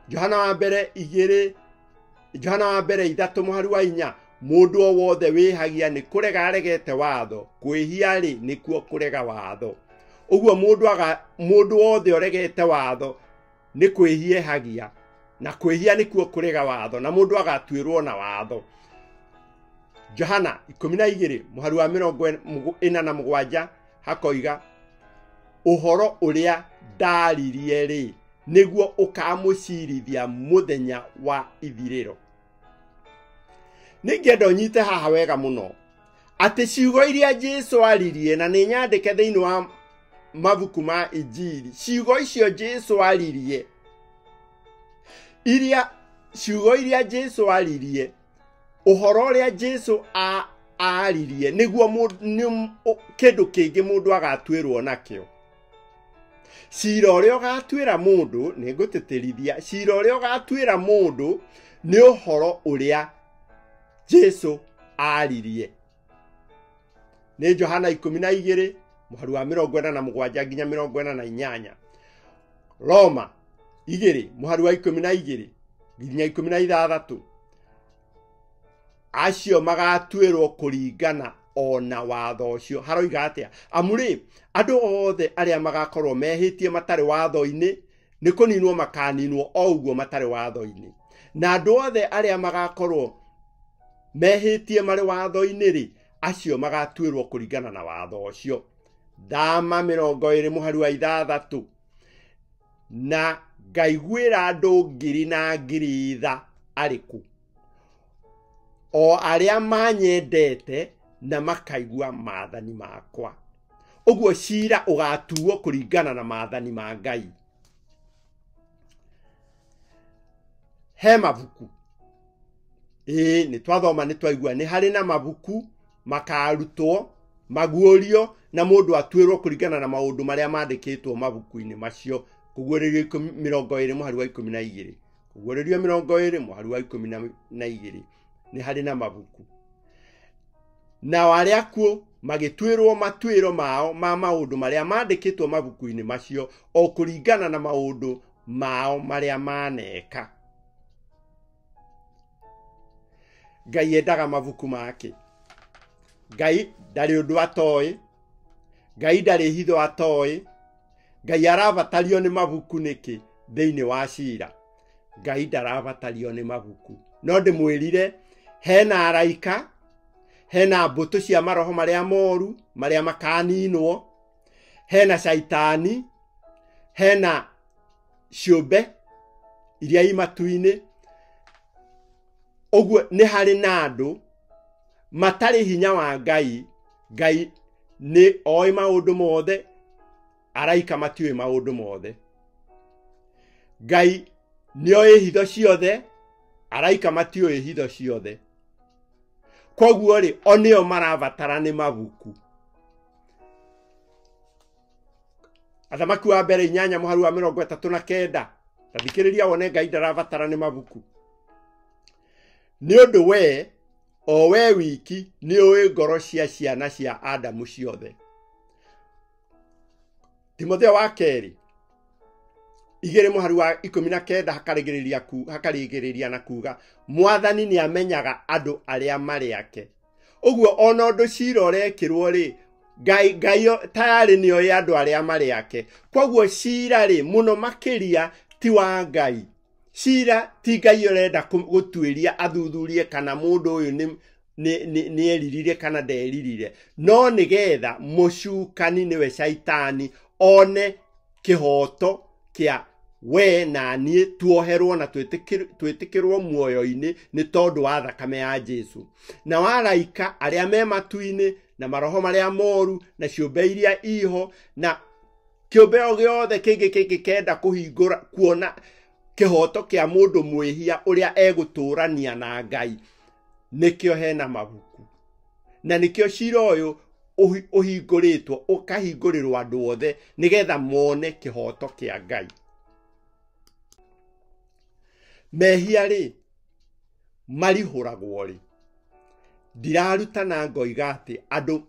Johana wa mbere 3:4, mũndũ o wothe wĩhagia nĩ kũrega aregete watho, kwĩhia rĩ nĩkuo kũrega watho. Ũguo mũndũ wothe ũregete watho nĩ kwĩhia ehagia, na kwĩhia nĩkuo kũrega watho, na mũndũ agatuĩrwo na watho. Johana 12:47 hakoiga ũhoro ũrĩa ndaririe rĩ nĩguo ũkamũcirithia mũthenya wa ithirĩro. Nĩngĩenda ũnyite haha wega mũno atĩ ciugo iria Jesu aririe, na nĩ nyandĩke thĩinĩ wa mabuku ma Injili, ciugo icio Jesu aririe, ciugo iria Jesu aririe, ũhoro ũrĩa Jesu aririe nĩguo kĩndũ kĩngĩ mũndũ agatuĩrwo nakĩo. Cira ũrĩa ũgatuĩra mũndũ, nĩ ngũtĩtĩrithia, cira ũrĩa ũgatuĩra mũndũ nĩ ũhoro ũrĩa Jesu aririe. Nĩ Johana 12:47-48, Roma 2:12-16, acio magatuĩrwo kũringana ona watho ũcio. Haroiga atĩa? Amũrĩ andũ othe arĩa magakorwo mehĩtie matarĩ watho-inĩ nĩ kũninwo makaninwo o ũguo matarĩ watho-inĩ, na andũ othe arĩa magakorwo mehĩtie marĩ watho-inĩ rĩ, acio magatuĩrwo kũringana na watho ũcio. Ndama 20:6, na ngaiguĩra andũ ngiri na ngiri tha arĩkũ? O arĩa manyendete na makaigua maathani makwa. Ũguo cira ũgatuo kũringana na maathani ma Ngai. He mabuku, nĩ twathoma nĩ twaigua nĩ harĩ na mabuku makarutwo, maguũrio, na mũndũ atuĩrwo kũringana na maũndũ marĩa mandĩkĩtwo mabuku-inĩ macio. Kũguũrĩrio 20:12, kũguũrĩrio 20:12, nĩ harĩ na mabuku. Na arĩa kuo magĩtuĩrwo matuĩro mao ma maũndũ marĩa mandĩkĩtwo mabuku-inĩ macio, o kũringana na maũndũ mao marĩa maneka. Ngai endaga mabuku make. Ngai ndarĩ ũndũ atoĩ, Ngai ndarĩ hitho atoĩ. Ngai arabatario nĩ mabuku nĩkĩ thĩinĩ wa cira? Ngai ndarabatario nĩ mabuku, no ndimwirire hena araika, hena mbuto cia maroho maria moru maria makaninwo, hena shaitani, hena ciũmbe iria imatu-ini. Oguo ni hari na andu matari hinya wa Ngai. Ngai ni oi maundu mothe, araika matiui maundu mothe. Ngai ni oi hitho ciothe, araika matiui hitho ciothe. Koguo ri onio maravatara ni mabuku. Athamaki wa mbere 8:39 tathikiriria wone Ngai ndaravatara ni mabuku. Ni undu we wiki ni oi ngoro cia ciana cia Adamu ciothe. Timotheo wa keri 2:19 hakarigiriria na kuga Mwathani ni amenyaga andu aria mari ake. Uguo ona undu cira urekirwo ri Ngai tayari ni oi andu aria mari ake. Koguo cira ri muno makiria ti wa Ngai. Cira ti Ngai urenda gutwiria athuthurie kana mundu uyu ni eririre kana nderirire, no nigetha mucukani niwe shaitani one kihoto kia we na nie tuoherwo na twitikirwo muoyo-ini ni tondu wa thakame ya Jesu. Na waraika aria me matu-ini na maroho maria moru na ciũmbe iria iho na kiũmbe o giothe kingi kenda kuhingura kuona kihoto kia mundu mwihia uria eguturania na Ngai, nikio hena mabuku. Na nikio cira uyu uhinguritwo ukahingurirwo andu othe nigetha mone kihoto kia Ngai. Mehia ri marihuragwo ri ndiraruta na ngoiga ati andu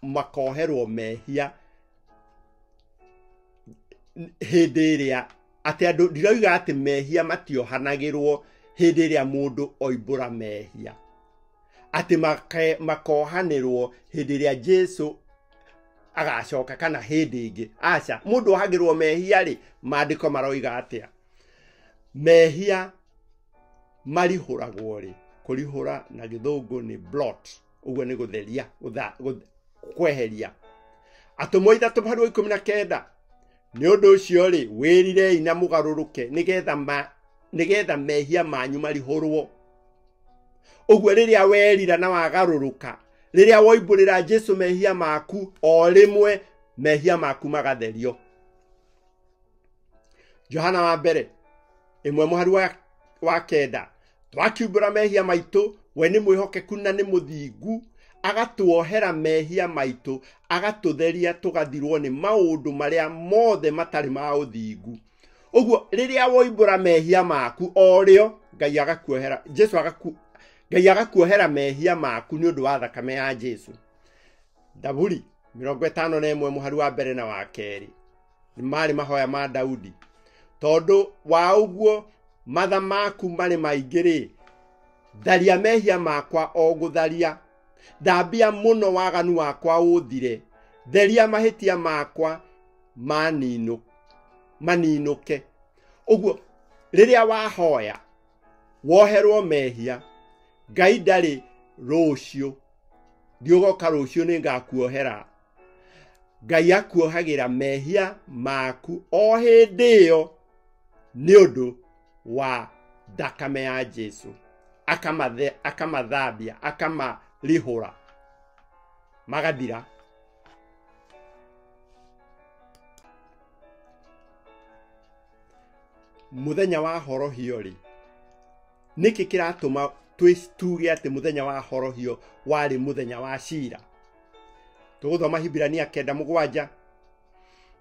makoherwo mehia hindi iria ati andu ndiroiga ati mehia matiohanagirwo hindi iria mundu oimbura mehia, ati makohanirwo hindi iria Jesu agacoka kana hindi ingi. Aca mundu ohagirwo mehia ri maandiko maroiga atia mehia marihuragwo ri. Kurihura na githungu ni blot, uguo ni gutheria kweheria. Atumwo 3:19 ni undu ucio ri wirirei na mugaruruke nigetha mehia manyu marihurwo. Uguo riria werira na wagaruruka, riria woimburira Jesu mehia maku, o rimwe mehia maku magatherio. Johana wa mbere 1:9 twakiumbura mehia maitu, we ni mwihokeku na ni muthingu, agatuohera mehia maitu, agatutheria tugathirwo ni maundu maria mothe matari ma uthingu. Uguo riria woimbura mehia maku, orio Ngai agakuohera Ngai agakuohera mehia maku ni undu wa thakame ya Jesu. Zaburi 51:1 na wa keri ni mari mahoya ma Daudi. Tondu wa uguo matha maku mari maingiri, tharia mehia makwa o gutharia, thambia muno waganu wakwa uthire, theria mahitia makwa maninuke. Uguo riria wahoya woherwo mehia, Ngai ndari rucio ndiogoka rucio ni ngakuohera. Ngai akuohagira mehia maku o hindi iyo ni undu wa thakame ya Jesu, akamathambia akamarihura magathira. Muthenya wa horohio ri niki kiratuma tuge ati muthenya wa horohio wari muthenya wa cira. Tuguthoma Hibirania 9:7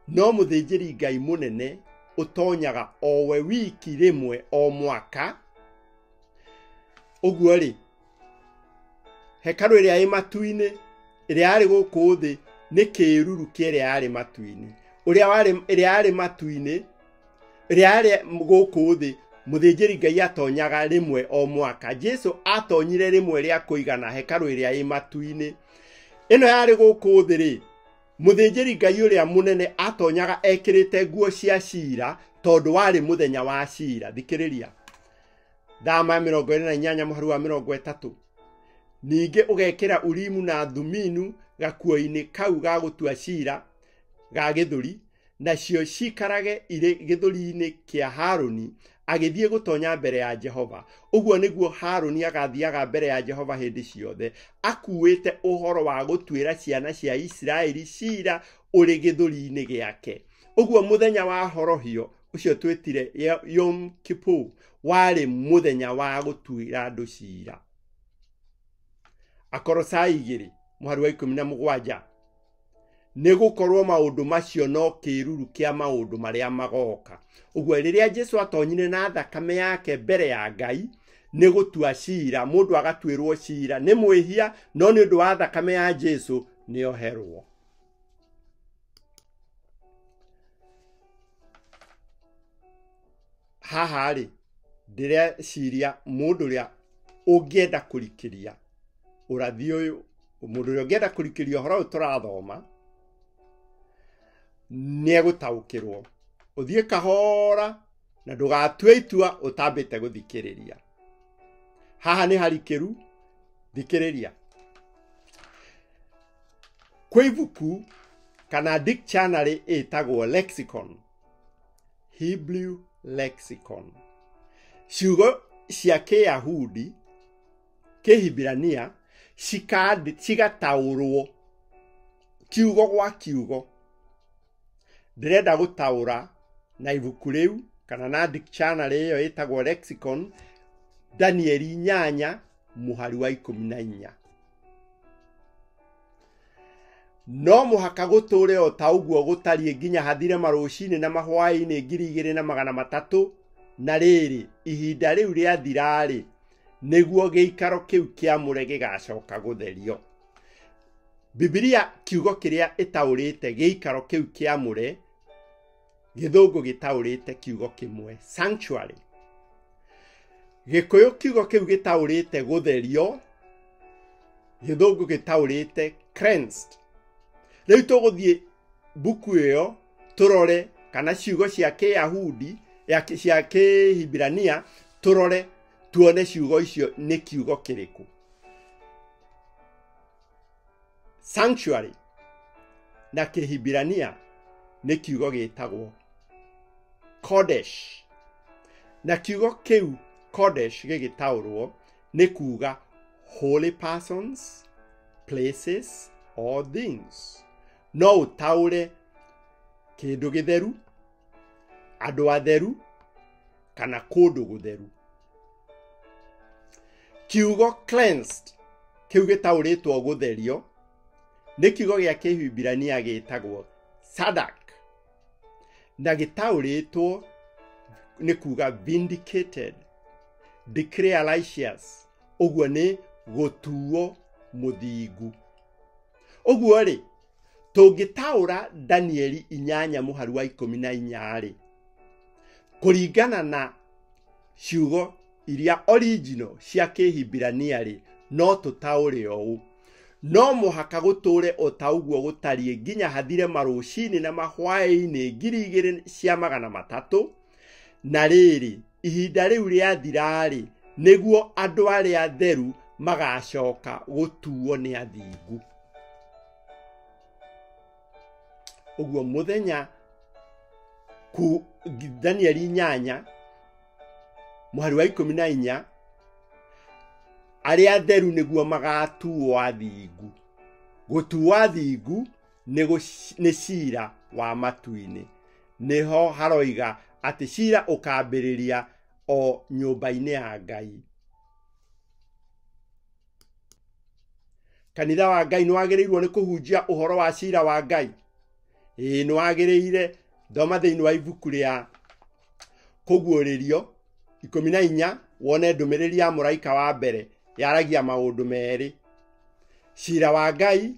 no muthinjiri Ngai munene utonyaga owe wiki rimwe o mwaka. Uguo ri hekalu iria i matu-ini iria ari guku thi ni kiruru kiria ari matu-ini iria ari matu-ini iria ari guku thi muthinjiri Ngai atonyaga rimwe o mwaka. Jesu atonyire rimwe ria kuigana hekalu iria i matu-ini. Ino yari guku thi ri muthinjiri Ngai uria munene atonyaga ekirite nguo cia cira tondu wari muthenya wa cira. Thikiriria Thama 28 mũhari wa 30. Ningĩ ũgekĩra Urimu na Thuminu gakuo-inĩ kau ga gũtua cira ga gĩthũri, nacio cikarage irĩ gĩthũri-inĩ kĩa Harũni agĩthiĩ gũtonya mbere ya Jehova. Ũguo nĩguo Harũni agathiaga mbere ya Jehova hĩndĩ ciothe akuĩte ũhoro wa gũtuĩra ciana cia Isiraeli cira ũrĩ gĩthũri-inĩ gĩake. Ũguo mũthenya wa horohio ũcio twĩtire Yom Kippur warĩ mũthenya wa gũtuĩra andũ cira. Akorosai 2 mũhari wa 17. Nĩgũkorwo maũndũ macio no kĩruru kĩa maũndũ marĩa magoka. Ũguo rĩrĩa Jesũ atonyire na thakame yake mbere ya Ngai nĩ gũtua cira, mũndũ agatuĩrwo cira nĩ mwĩhia, no nĩ ũndũ wa thakame ya Jesũ nĩ oherwo. Haha rĩ ndĩreciria mũndũ ũrĩa ũngĩenda kũrikĩria ũrathi ũyũ, mũndũ ũrĩa ũngĩenda kũrikĩria ũhoro ũyũ tũrathoma nĩegũtaũkĩrwo. Ũthiĩ kahora na ndũgatue itua ũtambĩte gũthikĩrĩria. Haha nĩ harikĩru, thikĩrĩria. Kwĩ ibuku kana dictionary ĩtagwo lexicon, Hebrew lexicon. Ciugo cia Kĩyahudi, Kĩhibirania cigataũrwo kiugo gwa kiugo. Ndĩrenda gũtaũra na ibuku rĩu kana na dictionary ĩyo ĩtagwo lexicon, Danieli 8 mũhari wa 14. No mũhaka gũtũre o ta ũguo gũtariĩ nginya hathire marũcinĩ na mahwaĩ-inĩ 2,300. Na rĩrĩ ihinda rĩu rĩathirarĩ nĩguo gĩikaro kĩu kĩamũre gĩgacoka gũtherio. Biblia kiugo kĩrĩa ĩtaũrĩte gĩikaro kĩu kĩamũre, Gĩthũngũ gĩtaũrĩte kiugo kĩmwe, sanctuary. Gĩkũyũ kiugo kĩu gĩtaũrĩte gũtherio, Gĩthũngũ gĩtaũrĩte cleansed. Rĩu tũgũthiĩ buku ĩyo tũrore kana ciugo cia Kĩyahudi cia Kĩhibirania tũrore tuone ciugo icio nĩ kiugo kĩrĩkũ. Sanctuary na Kĩhibirania nĩ kiugo gĩtagwo Kodesh. Na kiugo kĩu Kodesh gĩgĩtaũrwo nĩ kuga holy persons, places or things. No ũtaũre kĩndũ gĩtheru, andũ atheru kana kũndũ gũtheru. Kiugo cleansed kĩu gĩtaũrĩtwo gũtherio nĩ kiugo gĩa Kĩhibirania gĩtagwo sadak, na gĩtaũrĩtwo nĩ kuga vindicated, declare righteous. Ũguo nĩ gũtuo mũthingu. Ũguo rĩ tũngĩtaũra Danieli 8 mũhari wa 14 rĩ, kũringana na ciugo iria original cia Kĩhibirania rĩ, no tũtaũre ũũ. No mũhaka gũtũre o ta ũguo gũtariĩ nginya hathire marũcinĩ na mahwaĩ-inĩ 2,300. Na rĩrĩ ihinda rĩu rĩathirarĩ nĩguo andũ arĩa atheru magacoka gũtuo nĩ athingu. Ũguo mũthenya ku Danieli 8 mũhari wa 14 arĩa atheru nĩguo magatuo athingu. Gũtuo athingu nĩ cira wa matu-inĩ. Nĩho haroiga atĩ cira ũkambĩrĩria o nyũmba-inĩ ya Ngai. Kanitha wa Ngai nĩwagĩrĩirwo nĩ kũhunjia ũhoro wa cira wa Ngai. Nĩwagĩrĩire thoma thĩinĩ wa ibuku rĩa Kũguũrĩrio 14 wone ndũmĩrĩri ya mũraika wa mbere yaragia maũndũ merĩ: cira wa Ngai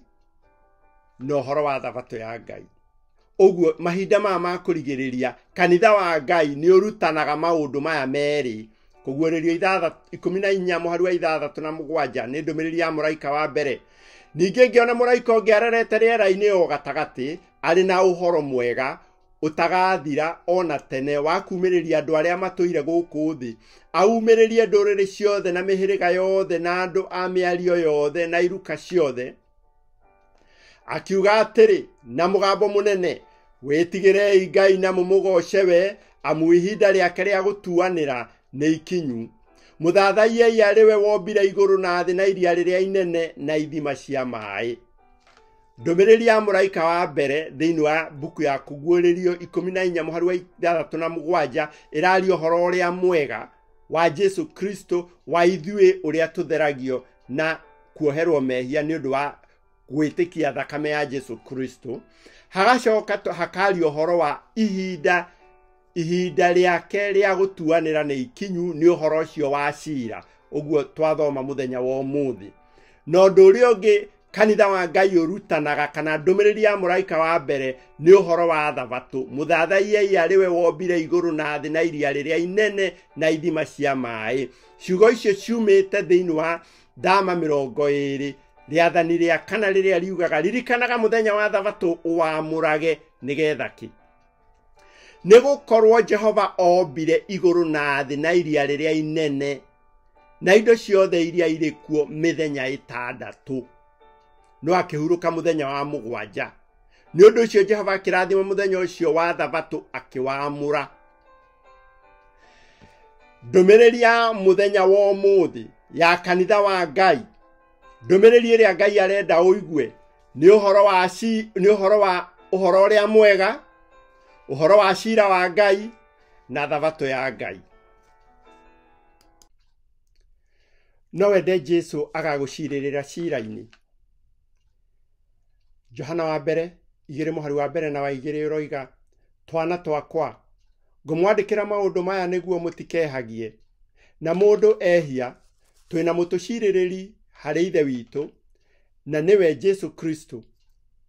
na ũhoro wa thabatũ ya Ngai. Ũguo mahinda maya ma kũrigĩrĩria kanitha wa Ngai nĩ ũrutanaga maũndũ maya merĩ. Kũguũrĩrio 14 mũhari wa 6 na 7 nĩ ndũmĩrĩri ya mũraika wa mbere. Ningĩ ngĩona mũraika ũngĩ arerete rĩera-inĩ o gatagatĩ arĩ na ũhoro mwega utagathira ona tene wa kumiriria andu aria matuire guku thi aumiririe nduriri ciothe na mihiriga yothe na andu a miario yothe na iruka ciothe akiuga atiri na mugambo munene witigirei Ngai na mumugoce we amu ihinda riake ria gutuanira ni ikinyu muthathaiei ariwe wombire iguru na thi na iria riria inene na ithima cia mai. Ndumiriri ya muraika wa mbere thiini wa buku ya kuguuririo 14:6-7 irario horo uria mwega wa Jesu Kristo wa ithui uria tutheragio na kuoherwo mehia ni undu wa gwitikia thakame ya Jesu Kristo. Hagacoka hakario horo wa ihinda riake ria gutuanira ni ikinyu ni uhoro ucio wa cira uguo twathoma muthenya wa umuthi. No nduri ungi kanitha wa Ngai urutanaga kana ndumiriri ya muraika wa mbere ni uhoro wa thabatũ muthathaiei ariwe wombire iguru na thi na iria riria inene na ithima cia mai. Ciugo icio ciumite thiini wa Thama 20 riathani ria kana riria riugaga ririkanaga muthenya wa thabatũ uamurage nigetha ki nigukorwo Jehova ombire iguru na thi na iria riria inene na indo ciothe iria iri kuo mithenya 6 no akihuruka muthenya wa 7 ni undu ucio Jehova akirathima muthenya ucio wa thabatũ akiwaamura. Ndumiriri ya muthenya wa umuthi ya kanitha wa Ngai ndumiriri iria Ngai arenda uigue ni uhoro uria mwega uhoro wa cira wa Ngai na thabatũ ya Ngai. No wende Jesu agaguciririra cira-ini. Johana wa mbere 2:1 na wa 2 uroiga twana twakwa ngumwandikira maundu maya niguo mutikehagie na mundu ehia twina mutuciririri hari ithe witu na niwe Jesu Kristo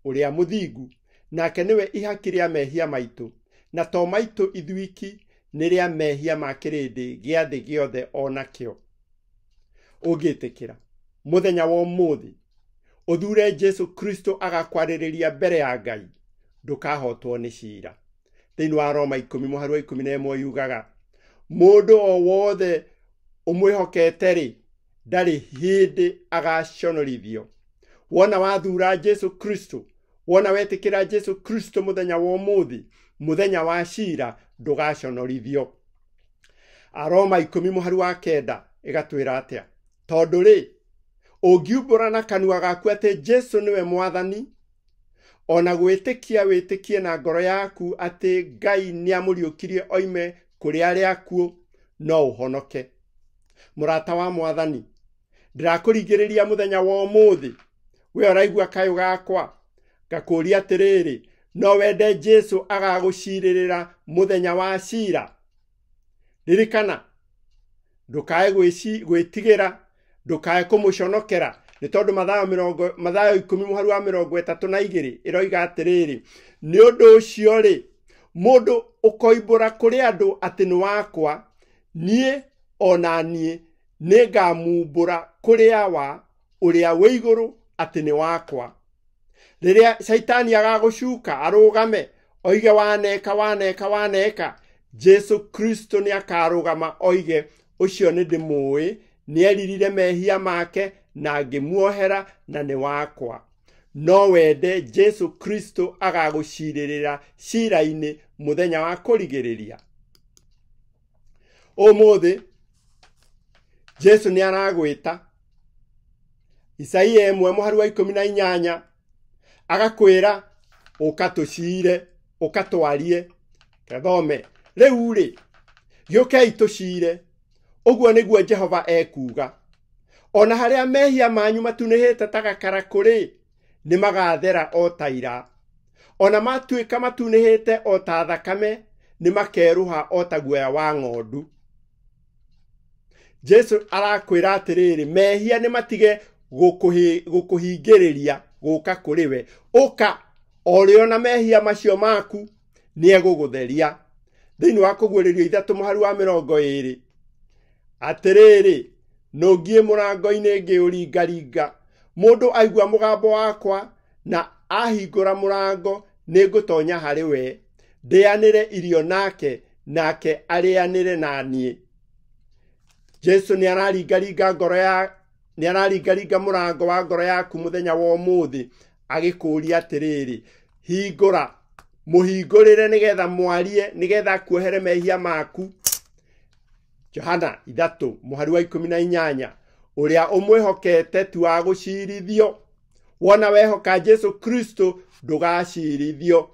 uria muthingu nake niwe ihaki ria mehia maitu na to maitu ithuiki ni ria mehia ma kirindi gia thi giothe onakio. Ugitikira muthenya wa umuthi uthure Jesu Kristo agakwariria mbere ya Ngai ndukahotwo ni cira. Thiini wa Roma 10:11 yugaga mundu o wothe umwihokete ri ndari hindi agaconorithio. Wona wathura Jesu Kristo wona wetikira Jesu Kristo muthenya wa umuthi muthenya wa cira ndugaconorithio. Aroma 10:9 igatwira atia tondu ri ungiumbura na kanua gaku ati Jesu niwe mwathani ona gwitikia witikie na ngoro yaku ati Ngai niamuriukirie oime kuri aria akuo no uhonoke. Murata wa mwathani ndirakuringiriria muthenya wa umuthi we oraigua kayo gakwa ngakuria atiriri no wende Jesu agaguciririra muthenya wa cira. Ririkana ndukae gwitigira ndukae kumuconokera ni tondu Mathayo 10:32 iroiga atiriri ni undu ucio ri mundu ukoimbura kuri andu ati ni wakwa nie ona nie ningamumbura kuri awa uria wi iguru ati ni wakwa. Riria Shaitani agagucuka arugame oige waneka Jesu Kristo ni akarugama oige ucio ni ndimui nieririre mehia make na ngimuohera na ni wakwa. No wende Jesu Kristo agaguciririra cira-ini muthenya wa kurigiriria. Umuthi Jesu ni aragwita. Isaia 1:18 agakwira ukatucire ukatwarie kathome riu ri giukei tucire uguo niguo Jehova ekuga. Ona haria mehia manyu matunihite tagakara kuri ni magathera o taira ona matuika matunihite o ta thakame ni makeruha o ta guoya wa ng'ondu. Jesu arakwira atiriri mehia ni matige gukuhingiriria guka kuri we uka oriona mehia macio maku ni egugutheria. Thiini wa Kũguũrĩrio 3:20 atiriri nungie murango-ini ngiuringaringa mundu aigua mugambo wakwa na ahingura murango ningutonya hari we ndĩanĩre irio nake, nake arĩanĩre na niĩ. Jesu nĩ araringaringa mũrango wa ngoro yaku mũthenya wa ũmũthĩ agĩkũria atĩrĩrĩ, hingũra, mũhingũrĩre nĩgetha mwarie, nĩgetha akuohere mehia maku. Johana 3:18, ũrĩa ũmwĩhokete tu wa gũcirithio, wona wehoka Jesu Kristo ndũgacirithio.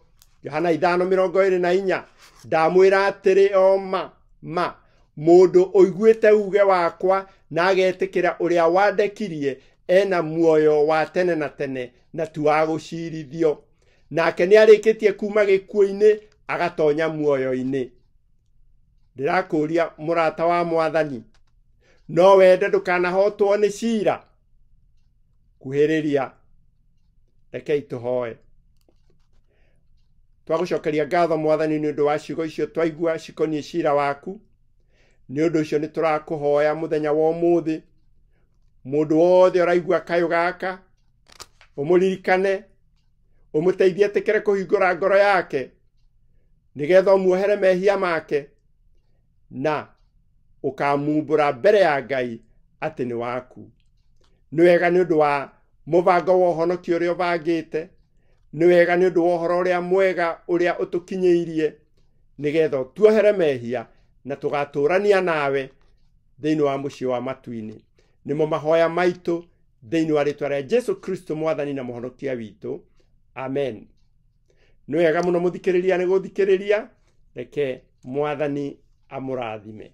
Johana 5:24, ndamwĩra atĩrĩ o ma mũndũ ũiguĩte uge wakwa na agetĩkĩra ũrĩa wandekirie ena muoyo wa tene na tene na tu wa gũcirithio, nake nĩ arĩkĩtie kuma gĩkuũ-inĩ agatonya muoyo-inĩ. Ndĩrakũria mũrata wa Mwathani, no wende ndũkanahotwo nĩ ciira? Kuhĩrĩria, rekei tũhoe. Twagũcokeria ngatho Mwathani nĩ ũndũ wa ciugo icio twaigua cikoniĩ ciira waku. Nĩ ũndũ ũcio nĩ tũrakũhoya mũthenya wa ũmũthĩ, mũndũ wothe ũraigua kayũ gaka, ũmũririkane, ũmũteithie etĩkĩre kũhingũra ngoro yake, nĩgetha ũmuohere mehia make, na ũkamumbũra mbere ya Ngai atĩ nĩ waku. Nĩ wega nĩ ũndũ wa mũbango wa ũhonokio ũrĩa ũbangĩte, nĩ wega nĩ ũndũ wa ũhoro ũrĩa mwega ũrĩa ũtũkinyĩirie, nĩgetha ũtuohere mehia na tũgatũrania nawe thĩinĩ wa mũciĩ wa matu-inĩ. Nĩmo mahoya maitũ thĩinĩ wa rĩĩtwa rĩa Jesu Kristo Mwathani na Mũhonokia witũ. Amen. Nĩ wega mũno mũthikĩrĩria nĩ gũthikĩrĩria, reke Mwathani amũrathime.